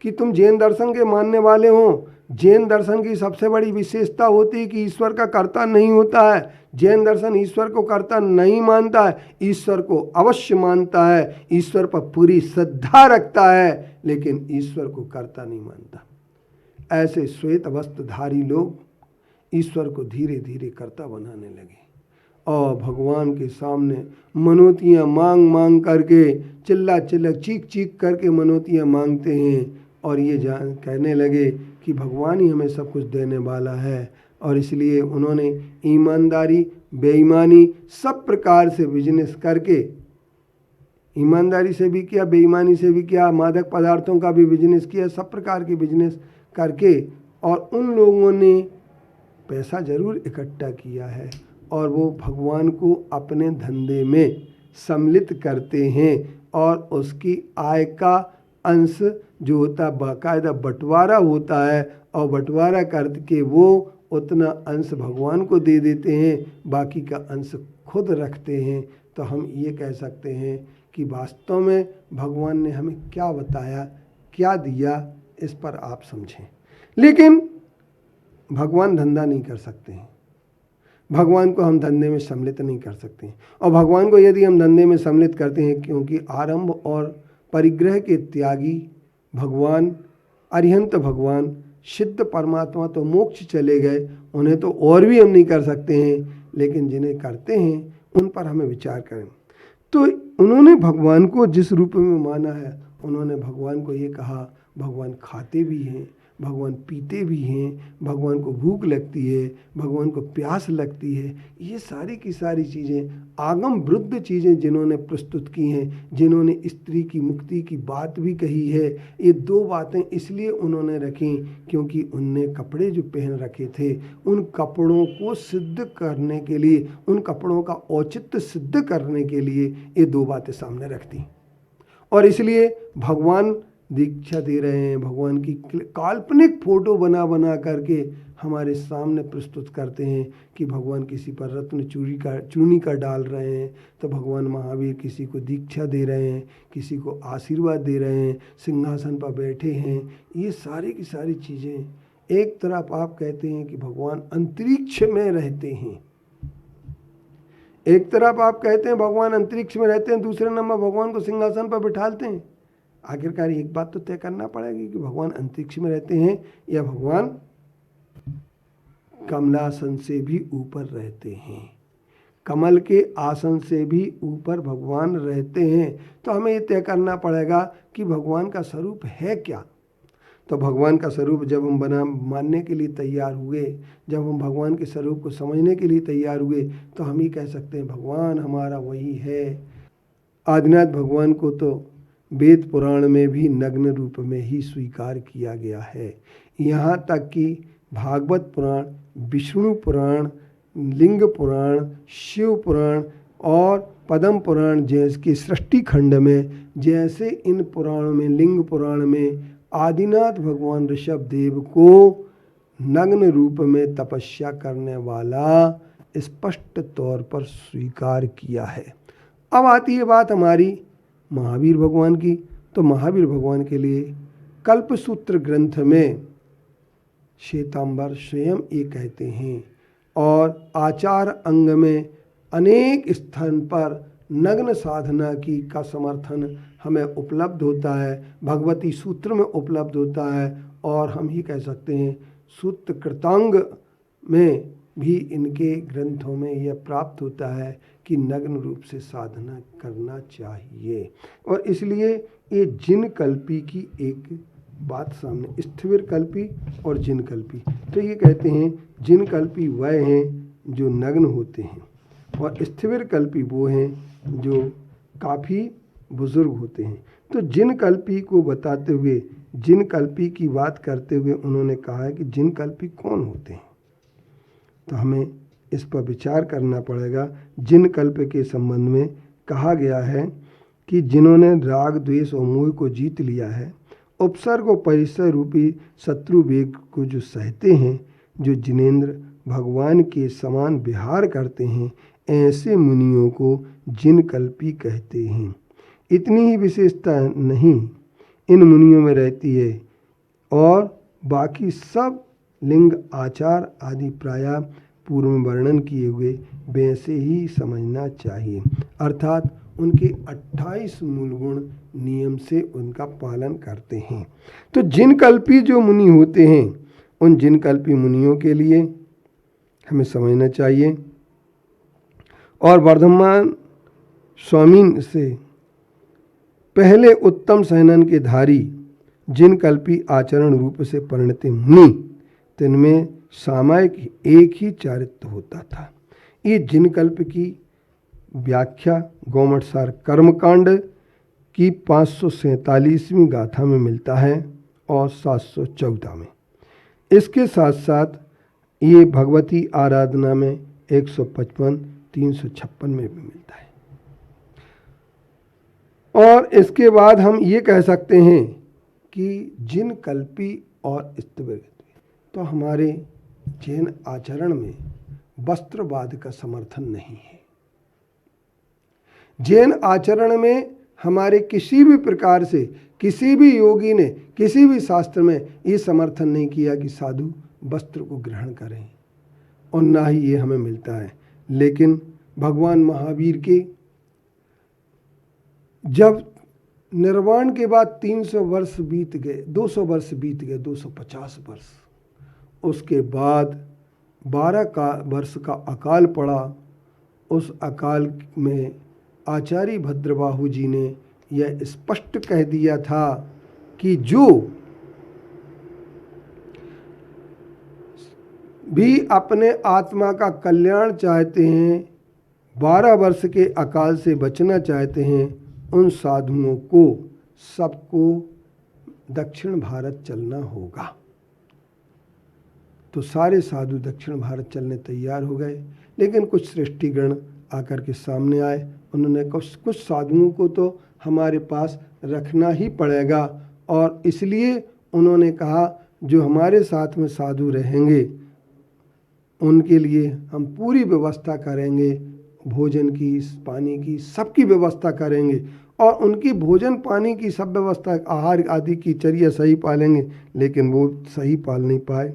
S2: कि तुम जैन दर्शन के मानने वाले हो, जैन दर्शन की सबसे बड़ी विशेषता होती है कि ईश्वर का कर्ता नहीं होता है। जैन दर्शन ईश्वर को कर्ता नहीं मानता है, ईश्वर को अवश्य मानता है, ईश्वर पर पूरी श्रद्धा रखता है, लेकिन ईश्वर को कर्ता नहीं मानता। ऐसे श्वेत वस्त्रधारी लोग ईश्वर को धीरे धीरे कर्ता बनाने लगे और भगवान के सामने मनोतियाँ मांग मांग करके, चिल्ला चिल्ला चीख चीख करके मनोतियाँ मांगते हैं और ये कहने लगे कि भगवान ही हमें सब कुछ देने वाला है। और इसलिए उन्होंने ईमानदारी बेईमानी सब प्रकार से बिजनेस करके, ईमानदारी से भी किया, बेईमानी से भी किया, मादक पदार्थों का भी बिजनेस किया, सब प्रकार के बिजनेस करके, और उन लोगों ने पैसा जरूर इकट्ठा किया है और वो भगवान को अपने धंधे में सम्मिलित करते हैं और उसकी आय का अंश जो होता है बाकायदा बंटवारा होता है और बंटवारा करके वो उतना अंश भगवान को दे देते हैं, बाकी का अंश खुद रखते हैं। तो हम ये कह सकते हैं कि वास्तव में भगवान ने हमें क्या बताया, क्या दिया, इस पर आप समझें। लेकिन भगवान धंधा नहीं कर सकते हैं, भगवान को हम धंधे में सम्मिलित नहीं कर सकते हैं। और भगवान को यदि हम धंधे में सम्मिलित करते हैं, क्योंकि आरंभ और परिग्रह के त्यागी भगवान, अरिहंत भगवान, सिद्ध परमात्मा तो मोक्ष चले गए, उन्हें तो और भी हम नहीं कर सकते हैं, लेकिन जिन्हें करते हैं उन पर हमें विचार करें। तो उन्होंने भगवान को जिस रूप में माना है, उन्होंने भगवान को ये कहा भगवान खाते भी हैं, भगवान पीते भी हैं, भगवान को भूख लगती है, भगवान को प्यास लगती है। ये सारी की सारी चीज़ें आगम विरुद्ध चीज़ें जिन्होंने प्रस्तुत की हैं, जिन्होंने स्त्री की मुक्ति की बात भी कही है। ये दो बातें इसलिए उन्होंने रखी क्योंकि उनने कपड़े जो पहन रखे थे, उन कपड़ों को सिद्ध करने के लिए, उन कपड़ों का औचित्य सिद्ध करने के लिए ये दो बातें सामने रखती। और इसलिए भगवान दीक्षा दे रहे हैं, भगवान की काल्पनिक फोटो बना बना करके हमारे सामने प्रस्तुत करते हैं कि भगवान किसी पर रत्न चूर्णी का डाल रहे हैं, तो भगवान महावीर किसी को दीक्षा दे रहे हैं, किसी को आशीर्वाद दे रहे हैं, सिंहासन पर बैठे हैं। ये सारी की सारी चीज़ें, एक तरफ आप कहते हैं कि भगवान अंतरिक्ष में रहते हैं, एक तरफ आप कहते हैं भगवान अंतरिक्ष में रहते हैं, दूसरे नंबर भगवान को सिंहासन पर बिठाते हैं। आखिरकार एक बात तो तय करना पड़ेगी कि भगवान अंतरिक्ष में रहते हैं या भगवान कमलासन से भी ऊपर रहते हैं, कमल के आसन से भी ऊपर भगवान रहते हैं। तो हमें ये तय करना पड़ेगा कि भगवान का स्वरूप है क्या। तो भगवान का स्वरूप जब हम मानने के लिए तैयार हुए, जब हम भगवान के स्वरूप को समझने के लिए तैयार हुए, तो हम ही कह सकते हैं भगवान हमारा वही है। आदिनाथ भगवान को तो वेद पुराण में भी नग्न रूप में ही स्वीकार किया गया है। यहाँ तक कि भागवत पुराण, विष्णु पुराण, लिंग पुराण, शिव पुराण और पद्म पुराण जैसे सृष्टि खंड में, जैसे इन पुराणों में, लिंग पुराण में आदिनाथ भगवान ऋषभ देव को नग्न रूप में तपस्या करने वाला स्पष्ट तौर पर स्वीकार किया है। अब आती है बात हमारी महावीर भगवान की। तो महावीर भगवान के लिए कल्पसूत्र ग्रंथ में श्वेतांबर स्वयं ये कहते हैं और आचार अंग में अनेक स्थान पर नग्न साधना की का समर्थन हमें उपलब्ध होता है, भगवती सूत्र में उपलब्ध होता है। और हम ही कह सकते हैं सूत्र कृतांग में भी इनके ग्रंथों में यह प्राप्त होता है कि नग्न रूप से साधना करना चाहिए। और इसलिए ये जिन कल्पी की एक बात सामने, स्थिविर कल्पी और जिन कल्पी। तो ये कहते हैं जिन कल्पी वह हैं जो नग्न होते हैं और स्थिविर कल्पी वो हैं जो काफ़ी बुजुर्ग होते हैं। तो जिन कल्पी को बताते हुए, जिन कल्पी की बात करते हुए उन्होंने कहा है कि जिन कल्पी कौन होते हैं। तो हमें इस पर विचार करना पड़ेगा। जिन कल्प के संबंध में कहा गया है कि जिन्होंने राग द्वेष और मोह को जीत लिया है, उपसर्ग और परिसर रूपी शत्रु वेग को जो सहते हैं, जो जिनेंद्र भगवान के समान विहार करते हैं, ऐसे मुनियों को जिन कल्पी कहते हैं। इतनी ही विशेषता नहीं इन मुनियों में रहती है और बाकी सब लिंग आचार आदि प्रायः पूर्व में वर्णन किए हुए वैसे ही समझना चाहिए, अर्थात उनके 28 मूल गुण नियम से उनका पालन करते हैं। तो जिन कल्पी जो मुनि होते हैं, उन जिन कल्पी मुनियों के लिए हमें समझना चाहिए। और वर्धमान स्वामी से पहले उत्तम सहनन के धारी जिन कल्पी आचरण रूप से परिणति मुनि, तिनमें सामायिक एक ही चारित्र होता था। ये जिन कल्प की व्याख्या गौमठसार कर्मकांड की 547वीं गाथा में मिलता है और 714 में। इसके साथ साथ ये भगवती आराधना में 155, 356 में भी मिलता है। और इसके बाद हम ये कह सकते हैं कि जिन कल्पी और स्थिविर, तो हमारे जैन आचरण में वस्त्रवाद का समर्थन नहीं है। जैन आचरण में हमारे किसी भी प्रकार से किसी भी योगी ने किसी भी शास्त्र में ये समर्थन नहीं किया कि साधु वस्त्र को ग्रहण करें, और ना ही ये हमें मिलता है। लेकिन भगवान महावीर के जब निर्वाण के बाद 300 वर्ष बीत गए, 200 वर्ष बीत गए, 250 वर्ष, उसके बाद 12 वर्ष का अकाल पड़ा। उस अकाल में आचार्य भद्रबाहु जी ने यह स्पष्ट कह दिया था कि जो भी अपने आत्मा का कल्याण चाहते हैं, 12 वर्ष के अकाल से बचना चाहते हैं, उन साधुओं को सबको दक्षिण भारत चलना होगा। तो सारे साधु दक्षिण भारत चलने तैयार हो गए। लेकिन कुछ श्रेष्ठीगण आकर के सामने आए। उन्होंने कुछ साधुओं को तो हमारे पास रखना ही पड़ेगा, और इसलिए उन्होंने कहा जो हमारे साथ में साधु रहेंगे उनके लिए हम पूरी व्यवस्था करेंगे, भोजन की, पानी की, सबकी व्यवस्था करेंगे, और उनकी भोजन पानी की सब व्यवस्था, आहार आदि की चर्या सही पालेंगे। लेकिन वो सही पाल नहीं पाए।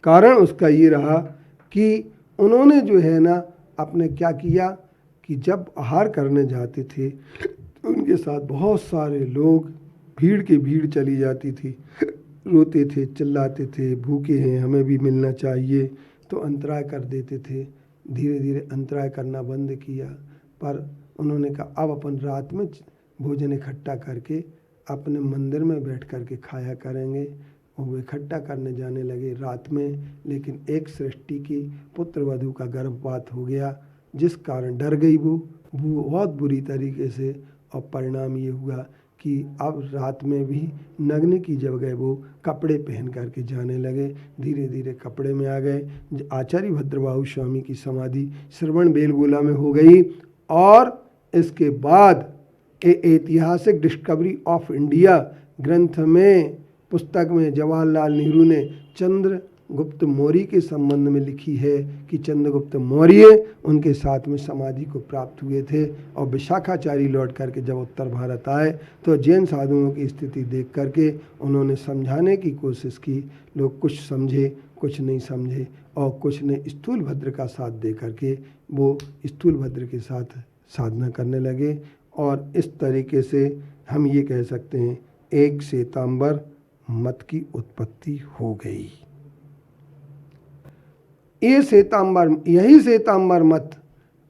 S2: कारण उसका ये रहा कि उन्होंने जो है ना अपने क्या किया कि जब आहार करने जाते थे उनके साथ बहुत सारे लोग, भीड़ की भीड़ चली जाती थी, रोते थे, चिल्लाते थे, भूखे हैं, हमें भी मिलना चाहिए, तो अंतराय कर देते थे। धीरे धीरे अंतराय करना बंद किया, पर उन्होंने कहा अब अपन रात में भोजन इकट्ठा करके अपने मंदिर में बैठ कर के खाया करेंगे। और वो इकट्ठा करने जाने लगे रात में। लेकिन एक सृष्टि की पुत्र वधू का गर्भपात हो गया, जिस कारण डर गई वो बहुत बुरी तरीके से। और परिणाम ये हुआ कि अब रात में भी नग्न की जगह वो कपड़े पहन करके जाने लगे। धीरे धीरे कपड़े में आ गए। आचार्य भद्रबाहु स्वामी की समाधि श्रवण बेलगोला में हो गई। और इसके बाद ऐतिहासिक डिस्कवरी ऑफ इंडिया ग्रंथ में, पुस्तक में जवाहरलाल नेहरू ने चंद्रगुप्त मौर्य के संबंध में लिखी है कि चंद्रगुप्त मौर्य उनके साथ में समाधि को प्राप्त हुए थे। और विशाखाचार्य लौट करके जब उत्तर भारत आए तो जैन साधुओं की स्थिति देख करके उन्होंने समझाने की कोशिश की। लोग कुछ समझे, कुछ नहीं समझे, और कुछ ने स्थूल भद्र का साथ दे करके वो स्थूल भद्र के साथ साधना करने लगे। और इस तरीके से हम ये कह सकते हैं एक श्वेतांबर मत की उत्पत्ति हो गई। ये श्वेतांबर, यही श्वेतांबर मत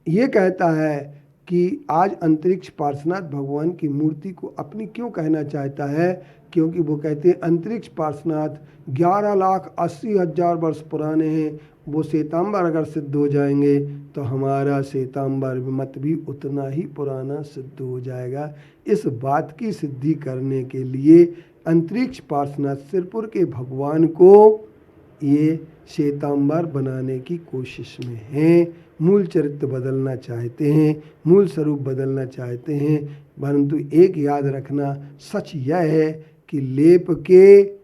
S2: ये कहता है कि आज अंतरिक्ष पार्श्वनाथ भगवान की मूर्ति को अपनी क्यों कहना चाहता है, क्योंकि वो कहते हैं अंतरिक्ष पार्श्वनाथ 11,80,000 वर्ष पुराने हैं। वो श्वेतांबर अगर सिद्ध हो जाएंगे तो हमारा श्वेतांबर मत भी उतना ही पुराना सिद्ध हो जाएगा। इस बात की सिद्धि करने के लिए अंतरिक्ष पार्श्वनाथ सिरपुर के भगवान को ये श्वेतांबर बनाने की कोशिश में हैं। मूल चरित्र बदलना चाहते हैं, मूल स्वरूप बदलना चाहते हैं, परंतु एक याद रखना, सच यह है कि लेप के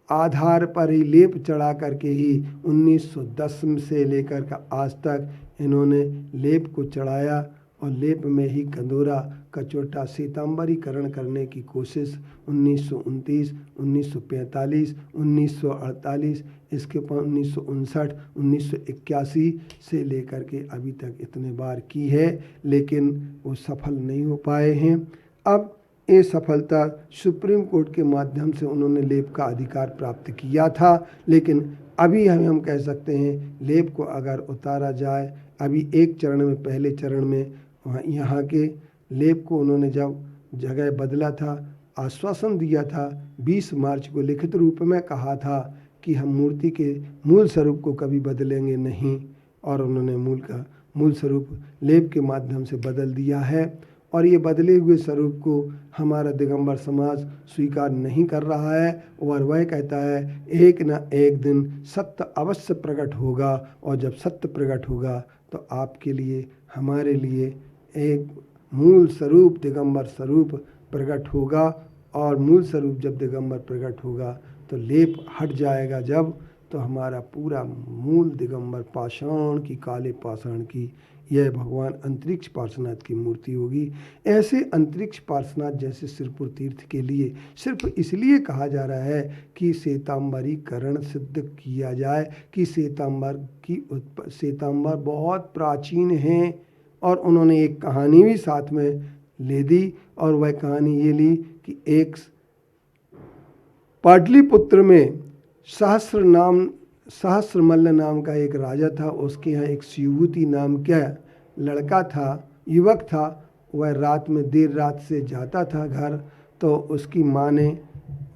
S2: आधार पर ही, लेप चढ़ा करके ही 1910 से लेकर का आज तक इन्होंने लेप को चढ़ाया और लेप में ही कंदोरा कचोटा श्वेतांबरीकरण करने की कोशिश 1929, 1945, 1948, इसके ऊपर 1959, 1981 से लेकर के अभी तक इतने बार की है, लेकिन वो सफल नहीं हो पाए हैं। अब ये सफलता सुप्रीम कोर्ट के माध्यम से उन्होंने लेप का अधिकार प्राप्त किया था, लेकिन अभी हम कह सकते हैं लेप को अगर उतारा जाए, अभी एक चरण में, पहले चरण में यहाँ के लेप को उन्होंने जब जगह बदला था, आश्वासन दिया था 20 मार्च को, लिखित रूप में कहा था कि हम मूर्ति के मूल स्वरूप को कभी बदलेंगे नहीं, और उन्होंने मूल स्वरूप लेप के माध्यम से बदल दिया है। और ये बदले हुए स्वरूप को हमारा दिगंबर समाज स्वीकार नहीं कर रहा है, और वह कहता है एक न एक दिन सत्य अवश्य प्रकट होगा, और जब सत्य प्रकट होगा तो आपके लिए, हमारे लिए एक मूल स्वरूप, दिगंबर स्वरूप प्रकट होगा। और मूल स्वरूप जब दिगंबर प्रकट होगा तो लेप हट जाएगा, जब तो हमारा पूरा मूल दिगंबर पाषाण की, काले पाषाण की, यह भगवान अंतरिक्ष पार्श्वनाथ की मूर्ति होगी। ऐसे अंतरिक्ष पार्श्वनाथ जैसे सिरपुर तीर्थ के लिए सिर्फ इसलिए कहा जा रहा है कि श्वेतांबरीकरण सिद्ध किया जाए कि श्वेतांबर बहुत प्राचीन हैं। और उन्होंने एक कहानी भी साथ में ले दी, और वह कहानी ये ली कि एक पाटलिपुत्र में सहस्रमल्ल नाम का एक राजा था, उसके यहाँ एक शिवभूति नाम का लड़का था, युवक था। वह रात में देर रात से जाता था घर, तो उसकी माँ ने,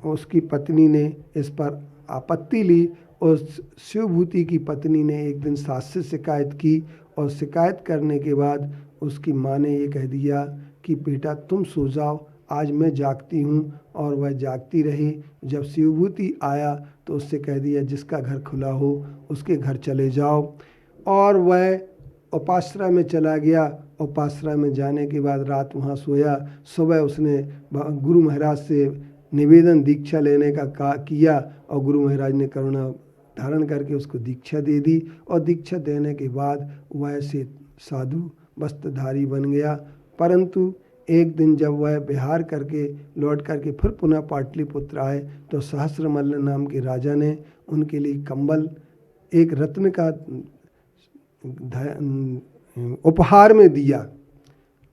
S2: उसकी पत्नी ने इस पर आपत्ति ली। उस शिवभूति की पत्नी ने एक दिन सास से शिकायत की, और शिकायत करने के बाद उसकी माँ ने ये कह दिया कि बेटा तुम सो जाओ, आज मैं जागती हूँ। और वह जागती रही। जब शिवभूति आया तो उससे कह दिया जिसका घर खुला हो उसके घर चले जाओ। और वह उपाश्रय में चला गया। उपाश्रय में जाने के बाद रात वहाँ सोया। सुबह उसने गुरु महाराज से निवेदन दीक्षा लेने का किया, और गुरु महाराज ने करुणा धारण करके उसको दीक्षा दे दी। और दीक्षा देने के बाद वह से साधु वस्त्रधारी बन गया। परंतु एक दिन जब वह विहार करके लौट करके फिर पुनः पाटलिपुत्र आए, तो सहस्रमल्ल नाम के राजा ने उनके लिए कंबल, एक रत्न का उपहार में दिया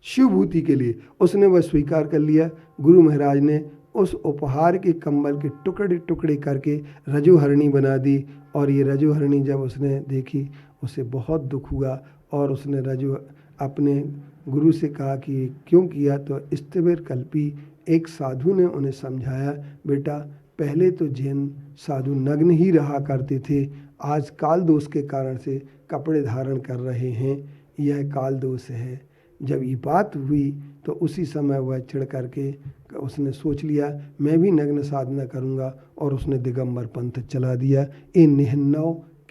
S2: शिवभूति के लिए। उसने वह स्वीकार कर लिया। गुरु महाराज ने उस उपहार के कंबल के टुकड़े टुकड़े करके रजोहरणी बना दी। और ये रजोहरणी जब उसने देखी उसे बहुत दुख हुआ, और उसने अपने गुरु से कहा कि क्यों किया। तो स्थिविर कल्पी एक साधु ने उन्हें समझाया, बेटा पहले तो जैन साधु नग्न ही रहा करते थे, आज काल दोष के कारण से कपड़े धारण कर रहे हैं, यह काल दोष है। जब ये बात हुई तो उसी समय वह चिढ़ करके उसने सोच लिया मैं भी नग्न साधना करूंगा, और उसने दिगंबर पंथ चला दिया।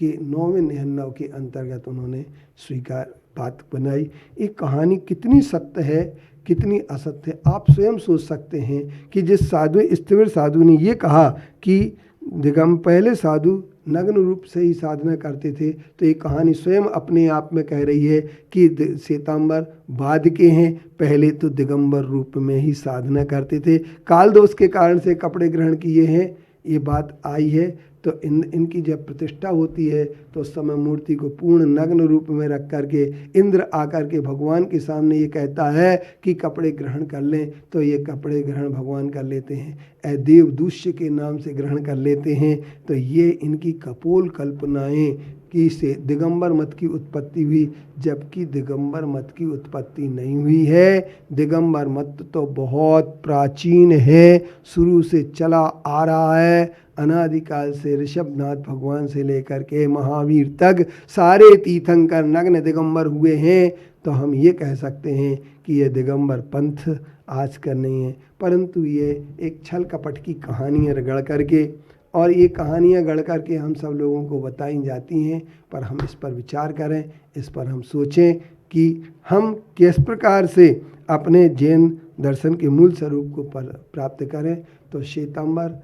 S2: ये 9वें निहन्नव के अंतर्गत उन्होंने स्वीकार बात बनाई। ये कहानी कितनी सत्य है, कितनी असत्य है, आप स्वयं सोच सकते हैं कि जिस स्थिविर साधु ने ये कहा कि पहले साधु नग्न रूप से ही साधना करते थे, तो ये कहानी स्वयं अपने आप में कह रही है कि श्वेतांबर बाद के हैं, पहले तो दिगंबर रूप में ही साधना करते थे, काल दोष के कारण से कपड़े ग्रहण किए हैं, ये बात आई है। तो इनकी जब प्रतिष्ठा होती है तो उस समय मूर्ति को पूर्ण नग्न रूप में रख करके इंद्र आकर के भगवान के सामने ये कहता है कि कपड़े ग्रहण कर लें, तो ये कपड़े ग्रहण भगवान कर लेते हैं, ऐ देव दूष्य के नाम से ग्रहण कर लेते हैं। तो ये इनकी कपोल कल्पनाएं कि इससे दिगंबर मत की उत्पत्ति हुई, जबकि दिगंबर मत की उत्पत्ति नहीं हुई है। दिगंबर मत तो बहुत प्राचीन है, शुरू से चला आ रहा है। अनादिकाल से ऋषभनाथ भगवान से लेकर के महावीर तक सारे तीर्थंकर नग्न दिगंबर हुए हैं। तो हम ये कह सकते हैं कि ये दिगंबर पंथ आज का नहीं है, परंतु ये एक छल कपट की कहानियाँ गढ़ करके, और ये कहानियाँ गढ़ करके हम सब लोगों को बताई जाती हैं। पर हम इस पर विचार करें, इस पर हम सोचें कि हम किस प्रकार से अपने जैन दर्शन के मूल स्वरूप को प्राप्त करें। तो श्वेतांबर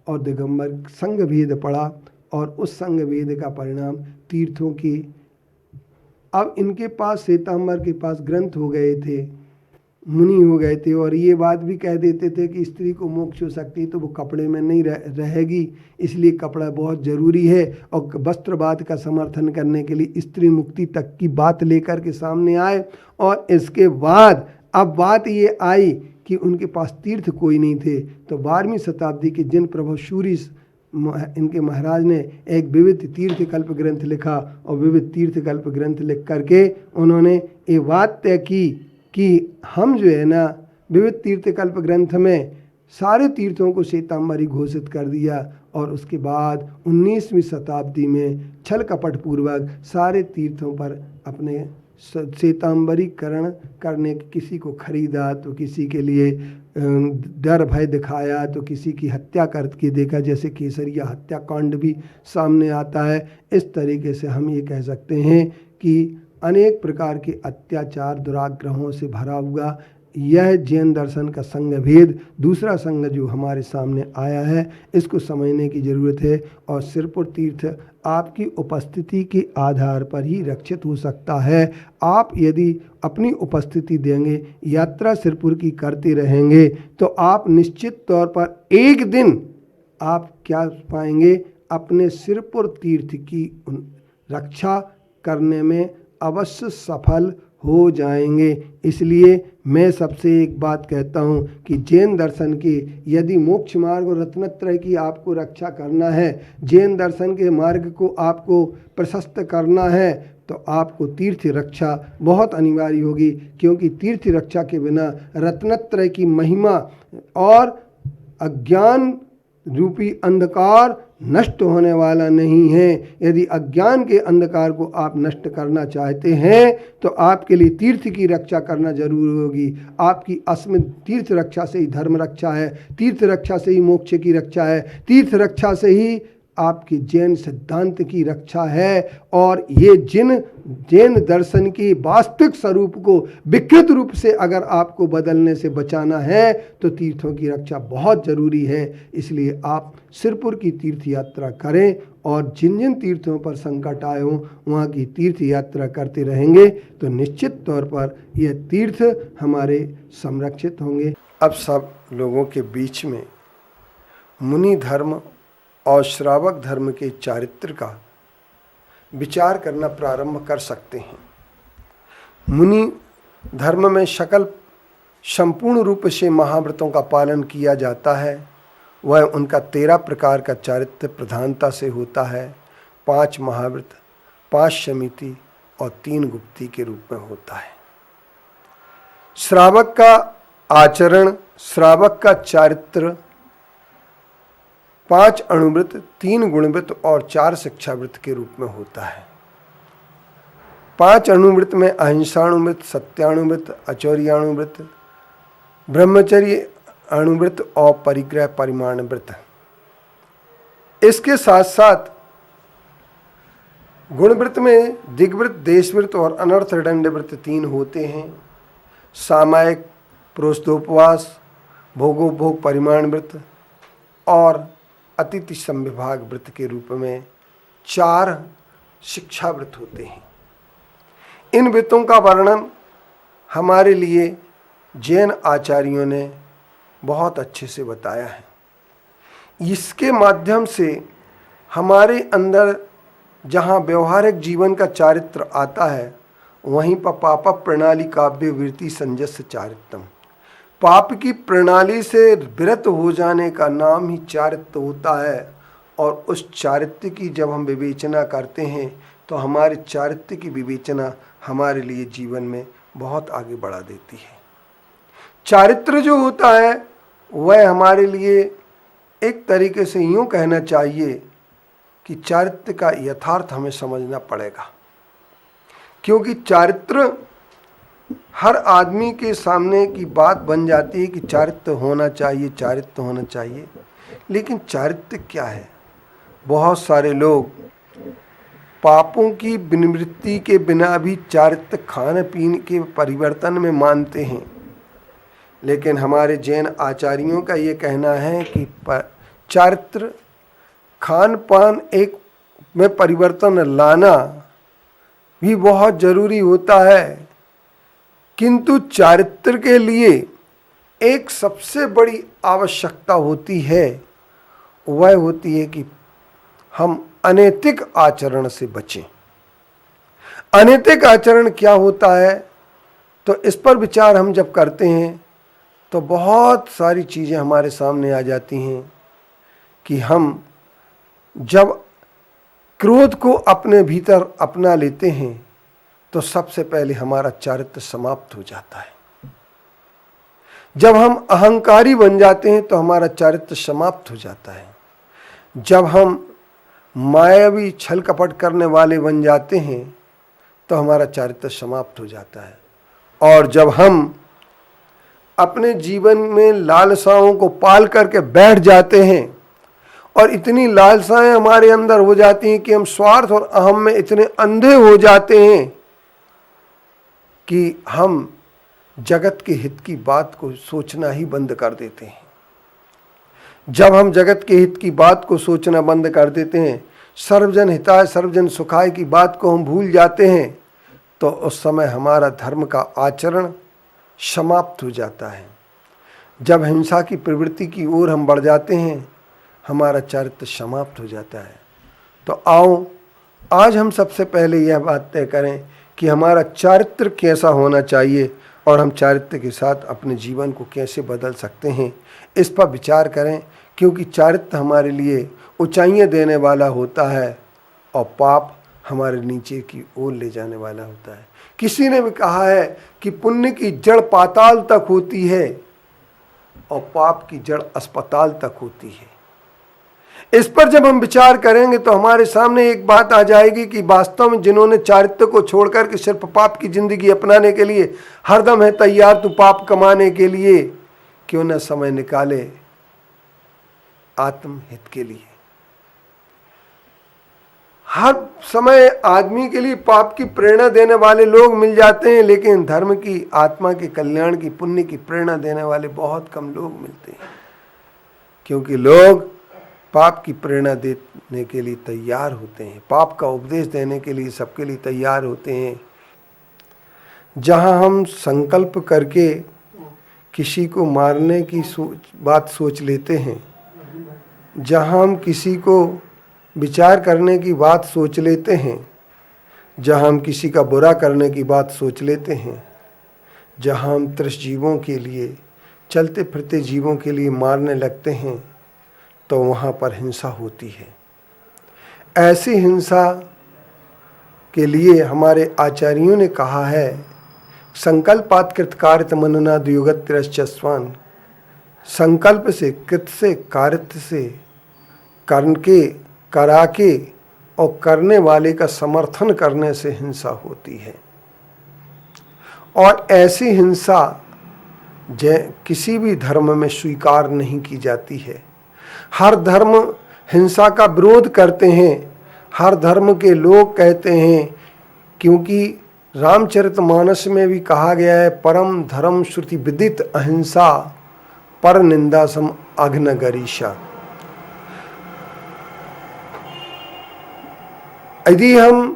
S2: और दिगंबर संघ भेद पड़ा, और उस संघ भेद का परिणाम तीर्थों की, अब इनके पास श्वेतांबर के पास ग्रंथ हो गए थे, मुनि हो गए थे, और ये बात भी कह देते थे कि स्त्री को मोक्ष हो सकती है तो वो कपड़े में नहीं रहेगी, इसलिए कपड़ा बहुत ज़रूरी है। और वस्त्रवाद का समर्थन करने के लिए स्त्री मुक्ति तक की बात लेकर के सामने आए। और इसके बाद अब बात ये आई कि उनके पास तीर्थ कोई नहीं थे। तो 12वीं शताब्दी के जिन प्रभु सूरी इनके महाराज ने एक विविध तीर्थ कल्प ग्रंथ लिखा, और विविध तीर्थ कल्प ग्रंथ लिख करके उन्होंने ये बात तय की कि हम जो है ना, विविध तीर्थ कल्प ग्रंथ में सारे तीर्थों को श्वेतांबरी घोषित कर दिया। और उसके बाद 19वीं शताब्दी में छल कपट पूर्वक सारे तीर्थों पर अपने श्वेतांबरीकरण करने, किसी को खरीदा तो किसी के लिए डर भय दिखाया, तो किसी की हत्या करके देखा, जैसे केसरिया हत्याकांड भी सामने आता है। इस तरीके से हम ये कह सकते हैं कि अनेक प्रकार के अत्याचार दुराग्रहों से भरा हुआ यह जैन दर्शन का संघ भेद, दूसरा संघ जो हमारे सामने आया है, इसको समझने की ज़रूरत है। और सिरपुर तीर्थ आपकी उपस्थिति के आधार पर ही रक्षित हो सकता है। आप यदि अपनी उपस्थिति देंगे, यात्रा सिरपुर की करते रहेंगे, तो आप निश्चित तौर पर एक दिन आप क्या पाएंगे, अपने सिरपुर तीर्थ की रक्षा करने में अवश्य सफल हो जाएंगे। इसलिए मैं सबसे एक बात कहता हूँ कि जैन दर्शन के यदि मोक्ष मार्ग और रत्नत्रय की आपको रक्षा करना है, जैन दर्शन के मार्ग को आपको प्रशस्त करना है, तो आपको तीर्थ रक्षा बहुत अनिवार्य होगी। क्योंकि तीर्थ रक्षा के बिना रत्नत्रय की महिमा और अज्ञान रूपी अंधकार नष्ट होने वाला नहीं है। यदि अज्ञान के अंधकार को आप नष्ट करना चाहते हैं तो आपके लिए तीर्थ की रक्षा करना जरूर होगी। आपकी अस्मिन तीर्थ रक्षा से ही धर्म रक्षा है, तीर्थ रक्षा से ही मोक्ष की रक्षा है, तीर्थ रक्षा से ही आपकी जैन सिद्धांत की रक्षा है। और ये जैन दर्शन की वास्तविक स्वरूप को विकृत रूप से अगर आपको बदलने से बचाना है तो तीर्थों की रक्षा बहुत ज़रूरी है। इसलिए आप सिरपुर की तीर्थ यात्रा करें, और जिन जिन तीर्थों पर संकट आए हों वहाँ की तीर्थ यात्रा करते रहेंगे तो निश्चित तौर पर यह तीर्थ हमारे संरक्षित होंगे। अब सब लोगों के बीच में मुनि धर्म और श्रावक धर्म के चारित्र का विचार करना प्रारंभ कर सकते हैं। मुनि धर्म में संपूर्ण रूप से महाव्रतों का पालन किया जाता है। वह उनका 13 प्रकार का चारित्र प्रधानता से होता है। 5 महाव्रत, 5 शमिति और 3 गुप्ती के रूप में होता है। श्रावक का आचरण, श्रावक का चारित्र 5 अणुव्रत, 3 गुणव्रत और 4 शिक्षाव्रत के रूप में होता है। 5 अणुव्रत में अहिंसाणुव्रत, सत्याणुव्रत, अचौर्याणुव्रत, ब्रह्मचर्य अणुव्रत और परिग्रह परिमाण व्रत। इसके साथ साथ गुणव्रत में दिग्व्रत, देशव्रत और अनर्थ दंड व्रत 3 होते हैं। सामायिक, प्रोस्तोपवास, भोगोपभोग परिमाण व्रत और अतिथि संविभाग व्रत के रूप में 4 शिक्षा व्रत होते हैं। इन व्रतों का वर्णन हमारे लिए जैन आचार्यों ने बहुत अच्छे से बताया है। इसके माध्यम से हमारे अंदर जहाँ व्यवहारिक जीवन का चारित्र आता है, वहीं पर पाप प्रणाली काव्य वृत्ति संजस्य चारित्रम, पाप की प्रणाली से विरत हो जाने का नाम ही चारित्र होता है। और उस चारित्र्य की जब हम विवेचना करते हैं तो हमारे चारित्र्य की विवेचना हमारे लिए जीवन में बहुत आगे बढ़ा देती है। चारित्र्य जो होता है वह हमारे लिए एक तरीके से यूँ कहना चाहिए कि चारित्र्य का यथार्थ हमें समझना पड़ेगा, क्योंकि चारित्र्य हर आदमी के सामने की बात बन जाती है कि चारित्र्य होना चाहिए, चारित्र्य होना चाहिए। लेकिन चारित्र्य क्या है? बहुत सारे लोग पापों की निवृत्ति के बिना भी चारित्र्य खान पीन के परिवर्तन में मानते हैं। लेकिन हमारे जैन आचार्यों का ये कहना है कि चारित्र्य खान पान एक में परिवर्तन लाना भी बहुत जरूरी होता है, किंतु चारित्र्य के लिए एक सबसे बड़ी आवश्यकता होती है, वह होती है कि हम अनैतिक आचरण से बचें। अनैतिक आचरण क्या होता है? तो इस पर विचार हम जब करते हैं तो बहुत सारी चीज़ें हमारे सामने आ जाती हैं कि हम जब क्रोध को अपने भीतर अपना लेते हैं तो सबसे पहले हमारा चारित्र्य समाप्त हो जाता है। जब हम अहंकारी बन जाते हैं तो हमारा चारित्र्य समाप्त हो जाता है। जब हम मायावी छल कपट करने वाले बन जाते हैं तो हमारा चारित्र्य समाप्त हो जाता है। और जब हम अपने जीवन में लालसाओं को पाल करके बैठ जाते हैं और इतनी लालसाएं हमारे अंदर हो जाती हैं कि हम स्वार्थ और अहम में इतने अंधे हो जाते हैं कि हम जगत के हित की बात को सोचना ही बंद कर देते हैं। जब हम जगत के हित की बात को सोचना बंद कर देते हैं, सर्वजन हिताय सर्वजन सुखाय की बात को हम भूल जाते हैं, तो उस समय हमारा धर्म का आचरण समाप्त हो जाता है। जब हिंसा की प्रवृत्ति की ओर हम बढ़ जाते हैं, हमारा चारित्र्य समाप्त हो जाता है। तो आओ आज हम सबसे पहले यह बात तय करें कि हमारा चारित्र्य कैसा होना चाहिए और हम चारित्र्य के साथ अपने जीवन को कैसे बदल सकते हैं, इस पर विचार करें। क्योंकि चारित्र्य हमारे लिए ऊंचाइयां देने वाला होता है और पाप हमारे नीचे की ओर ले जाने वाला होता है। किसी ने भी कहा है कि पुण्य की जड़ पाताल तक होती है और पाप की जड़ अस्पताल तक होती है। इस पर जब हम विचार करेंगे तो हमारे सामने एक बात आ जाएगी कि वास्तव में जिन्होंने चारित्र्य को छोड़कर के सिर्फ पाप की जिंदगी अपनाने के लिए हरदम है तैयार, तो पाप कमाने के लिए क्यों न समय निकाले आत्महित के लिए। हर समय आदमी के लिए पाप की प्रेरणा देने वाले लोग मिल जाते हैं, लेकिन धर्म की, आत्मा के कल्याण की, पुण्य की प्रेरणा देने वाले बहुत कम लोग मिलते हैं। क्योंकि लोग पाप की प्रेरणा देने के लिए तैयार होते हैं, पाप का उपदेश देने के लिए सबके लिए तैयार होते हैं। जहां हम संकल्प करके किसी को मारने की बात सोच लेते हैं, जहां हम किसी को विचार करने की बात सोच लेते हैं, जहां हम किसी का बुरा करने की बात सोच लेते हैं, जहां हम तृष जीवों के लिए, चलते फिरते जीवों के लिए मारने लगते हैं, तो वहाँ पर हिंसा होती है। ऐसी हिंसा के लिए हमारे आचार्यों ने कहा है, संकल्पात कृतकार्यत मननाद युगत तिरश्चस्वान। संकल्प से, कृत से, कार्य से, कर्ण के, करा के और करने वाले का समर्थन करने से हिंसा होती है। और ऐसी हिंसा किसी भी धर्म में स्वीकार नहीं की जाती है। हर धर्म हिंसा का विरोध करते हैं। हर धर्म के लोग कहते हैं, क्योंकि रामचरितमानस में भी कहा गया है, परम धर्म श्रुति विदित अहिंसा पर निंदा सम अघ्न गरीशा। यदि हम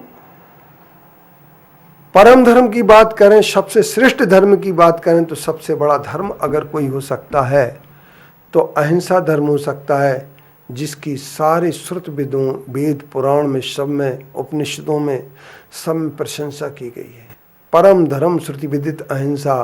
S2: परम धर्म की बात करें, सबसे श्रेष्ठ धर्म की बात करें, तो सबसे बड़ा धर्म अगर कोई हो सकता है तो अहिंसा धर्म हो सकता है, जिसकी सारे श्रुत वेदों, वेद पुराण में, सब में, उपनिषदों में, सब में प्रशंसा की गई है। परम धर्म श्रुति विदित अहिंसा,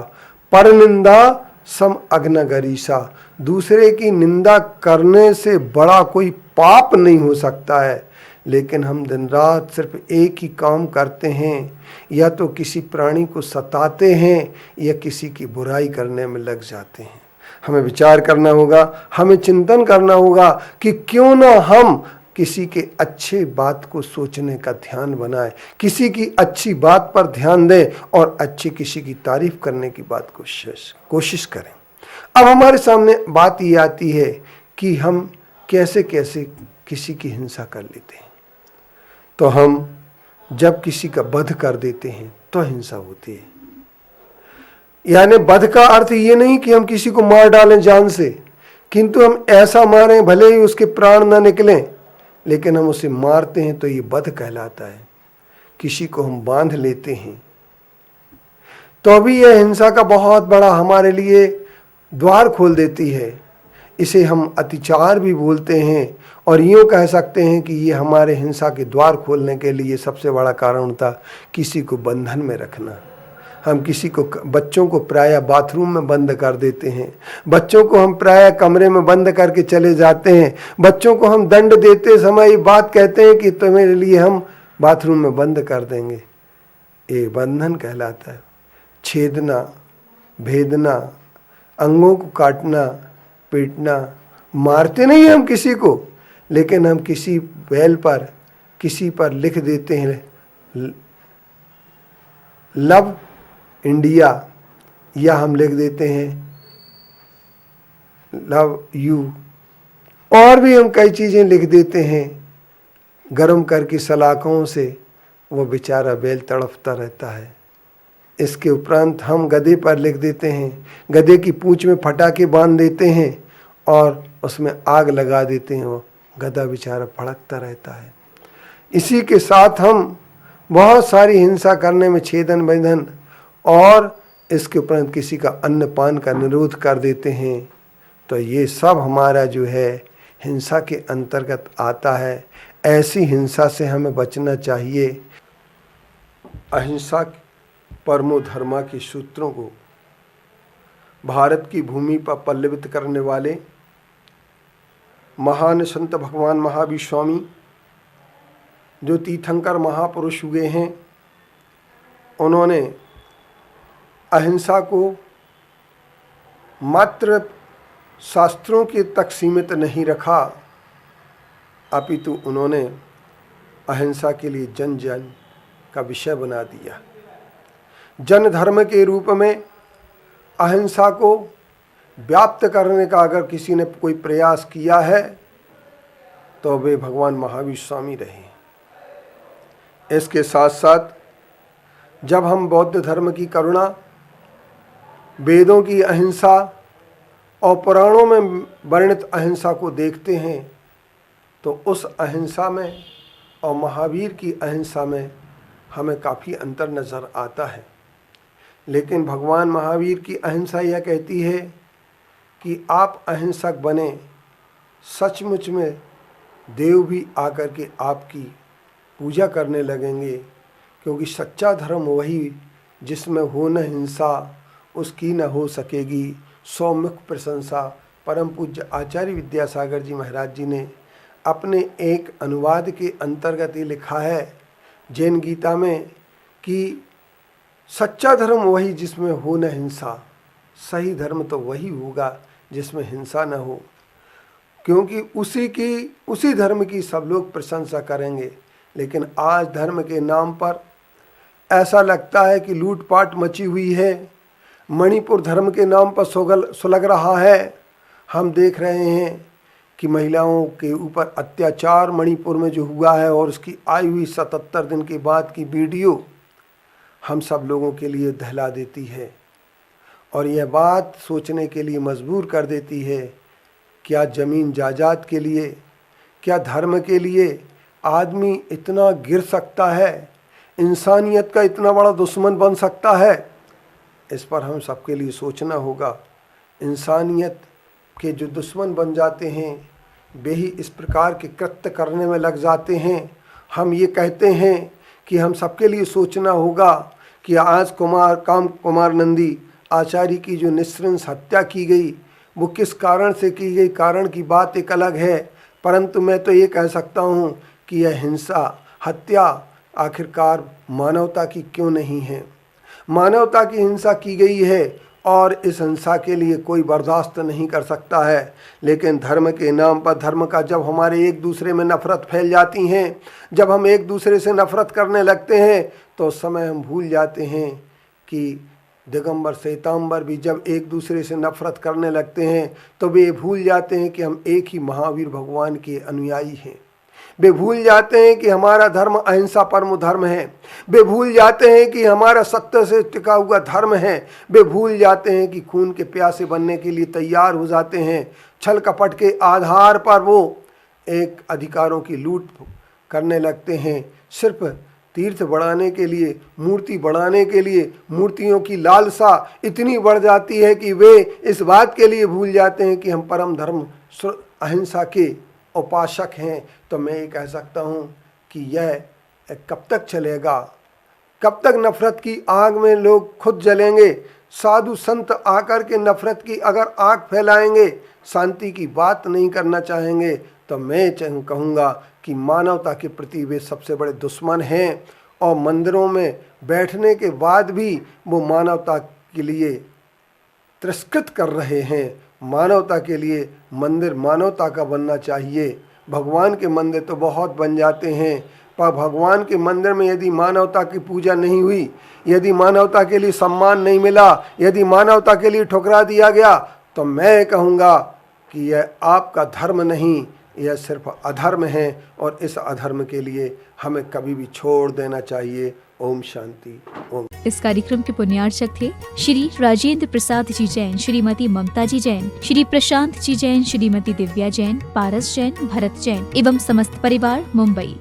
S2: पर निंदा सम अग्नगरीसा। दूसरे की निंदा करने से बड़ा कोई पाप नहीं हो सकता है, लेकिन हम दिन रात सिर्फ एक ही काम करते हैं, या तो किसी प्राणी को सताते हैं या किसी की बुराई करने में लग जाते हैं। हमें विचार करना होगा, हमें चिंतन करना होगा कि क्यों ना हम किसी के अच्छे बात को सोचने का ध्यान बनाए, किसी की अच्छी बात पर ध्यान दें और अच्छी किसी की तारीफ करने की बात कोशिश करें। अब हमारे सामने बात ये आती है कि हम कैसे कैसे किसी की हिंसा कर लेते हैं। तो हम जब किसी का वध कर देते हैं तो हिंसा होती है। यानी वध का अर्थ ये नहीं कि हम किसी को मार डालें जान से, किंतु हम ऐसा मारें भले ही उसके प्राण न निकलें, लेकिन हम उसे मारते हैं तो ये वध कहलाता है। किसी को हम बांध लेते हैं तो अभी यह हिंसा का बहुत बड़ा हमारे लिए द्वार खोल देती है। इसे हम अतिचार भी बोलते हैं और यूँ कह सकते हैं कि ये हमारे हिंसा के द्वार खोलने के लिए सबसे बड़ा कारण था किसी को बंधन में रखना। हम किसी को, बच्चों को प्रायः बाथरूम में बंद कर देते हैं, बच्चों को हम प्रायः कमरे में बंद करके चले जाते हैं, बच्चों को हम दंड देते समय ये बात कहते हैं कि तुम्हारे लिए हम बाथरूम में बंद कर देंगे। ये बंधन कहलाता है। छेदना, भेदना, अंगों को काटना, पीटना, मारते नहीं हम किसी को, लेकिन हम किसी बैल पर, किसी पर लिख देते हैं लव इंडिया, या हम लिख देते हैं लव यू, और भी हम कई चीज़ें लिख देते हैं गर्म करके सलाखों से। वो बेचारा बैल तड़पता रहता है। इसके उपरांत हम गधे पर लिख देते हैं, गधे की पूंछ में फटाके बांध देते हैं और उसमें आग लगा देते हैं। वो गधा बेचारा भड़कता रहता है। इसी के साथ हम बहुत सारी हिंसा करने में छेदन बंधन और इसके उपरांत किसी का अन्नपान का निरोध कर देते हैं। तो ये सब हमारा जो है हिंसा के अंतर्गत आता है। ऐसी हिंसा से हमें बचना चाहिए। अहिंसा परमो धर्मा के सूत्रों को भारत की भूमि पर पल्लवित करने वाले महान संत भगवान महावीर स्वामी, जो तीर्थंकर महापुरुष हुए हैं, उन्होंने अहिंसा को मात्र शास्त्रों के तक सीमित नहीं रखा, अपितु उन्होंने अहिंसा के लिए जन जन का विषय बना दिया। जन धर्म के रूप में अहिंसा को व्याप्त करने का अगर किसी ने कोई प्रयास किया है तो वे भगवान महावीर स्वामी रहे। इसके साथ साथ जब हम बौद्ध धर्म की करुणा, वेदों की अहिंसा और पुराणों में वर्णित अहिंसा को देखते हैं तो उस अहिंसा में और महावीर की अहिंसा में हमें काफ़ी अंतर नज़र आता है। लेकिन भगवान महावीर की अहिंसा यह कहती है कि आप अहिंसक बने, सचमुच में देव भी आकर के आपकी पूजा करने लगेंगे, क्योंकि सच्चा धर्म वही जिसमें हो न हिंसा उसकी न हो सकेगी सौमुख प्रशंसा। परम पूज्य आचार्य विद्यासागर जी महाराज जी ने अपने एक अनुवाद के अंतर्गत ये लिखा है जैन गीता में कि सच्चा धर्म वही जिसमें हो न हिंसा, सही धर्म तो वही होगा जिसमें हिंसा न हो, क्योंकि उसी धर्म की सब लोग प्रशंसा करेंगे। लेकिन आज धर्म के नाम पर ऐसा लगता है कि लूटपाट मची हुई है। मणिपुर धर्म के नाम पर सुलग रहा है। हम देख रहे हैं कि महिलाओं के ऊपर अत्याचार मणिपुर में जो हुआ है और उसकी आई हुई 77 दिन के बाद की वीडियो हम सब लोगों के लिए दहला देती है और यह बात सोचने के लिए मजबूर कर देती है, क्या ज़मीन जायदाद के लिए, क्या धर्म के लिए आदमी इतना गिर सकता है, इंसानियत का इतना बड़ा दुश्मन बन सकता है? इस पर हम सबके लिए सोचना होगा। इंसानियत के जो दुश्मन बन जाते हैं वे ही इस प्रकार के कृत्य करने में लग जाते हैं। हम ये कहते हैं कि हम सबके लिए सोचना होगा कि आज कुमार नंदी आचार्य की जो निःसृंस हत्या की गई वो किस कारण से की गई, कारण की बात एक अलग है, परंतु मैं तो ये कह सकता हूँ कि यह हिंसा, हत्या आखिरकार मानवता की क्यों नहीं है। मानवता की हिंसा की गई है और इस हिंसा के लिए कोई बर्दाश्त नहीं कर सकता है। लेकिन धर्म के नाम पर, धर्म का जब हमारे एक दूसरे में नफरत फैल जाती हैं, जब हम एक दूसरे से नफरत करने लगते हैं, तो उस समय हम भूल जाते हैं कि दिगंबर श्वेतांबर भी जब एक दूसरे से नफरत करने लगते हैं तो वे भूल जाते हैं कि हम एक ही महावीर भगवान के अनुयायी हैं। वे भूल जाते हैं कि हमारा धर्म अहिंसा परम धर्म है। वे भूल जाते हैं कि हमारा सत्य से टिका हुआ धर्म है। वे भूल जाते हैं कि खून के प्यासे बनने के लिए तैयार हो जाते हैं। छल कपट के आधार पर वो एक अधिकारों की लूट करने लगते हैं, सिर्फ तीर्थ बढ़ाने के लिए, मूर्ति बढ़ाने के लिए। मूर्तियों की लालसा इतनी बढ़ जाती है कि वे इस बात के लिए भूल जाते हैं कि हम परम धर्म अहिंसा के उपासक हैं। तो मैं ये कह सकता हूँ कि यह कब तक चलेगा, कब तक नफरत की आग में लोग खुद जलेंगे। साधु संत आकर के नफरत की अगर आग फैलाएंगे, शांति की बात नहीं करना चाहेंगे, तो मैं कहूँगा कि मानवता के प्रति वे सबसे बड़े दुश्मन हैं। और मंदिरों में बैठने के बाद भी वो मानवता के लिए तिरस्कृत कर रहे हैं। मानवता के लिए मंदिर मानवता का बनना चाहिए। भगवान के मंदिर तो बहुत बन जाते हैं, पर भगवान के मंदिर में यदि मानवता की पूजा नहीं हुई, यदि मानवता के लिए सम्मान नहीं मिला, यदि मानवता के लिए ठुकरा दिया गया, तो मैं कहूँगा कि यह आपका धर्म नहीं, यह सिर्फ अधर्म है। और इस अधर्म के लिए हमें कभी भी छोड़ देना चाहिए। ओम शांति ओम।
S1: इस कार्यक्रम के पुण्यार्चक थे श्री राजेंद्र प्रसाद जी जैन, श्रीमती ममता जी जैन, श्री प्रशांत जी जैन, श्रीमती दिव्या जैन, पारस जैन, भरत जैन एवं समस्त परिवार, मुंबई।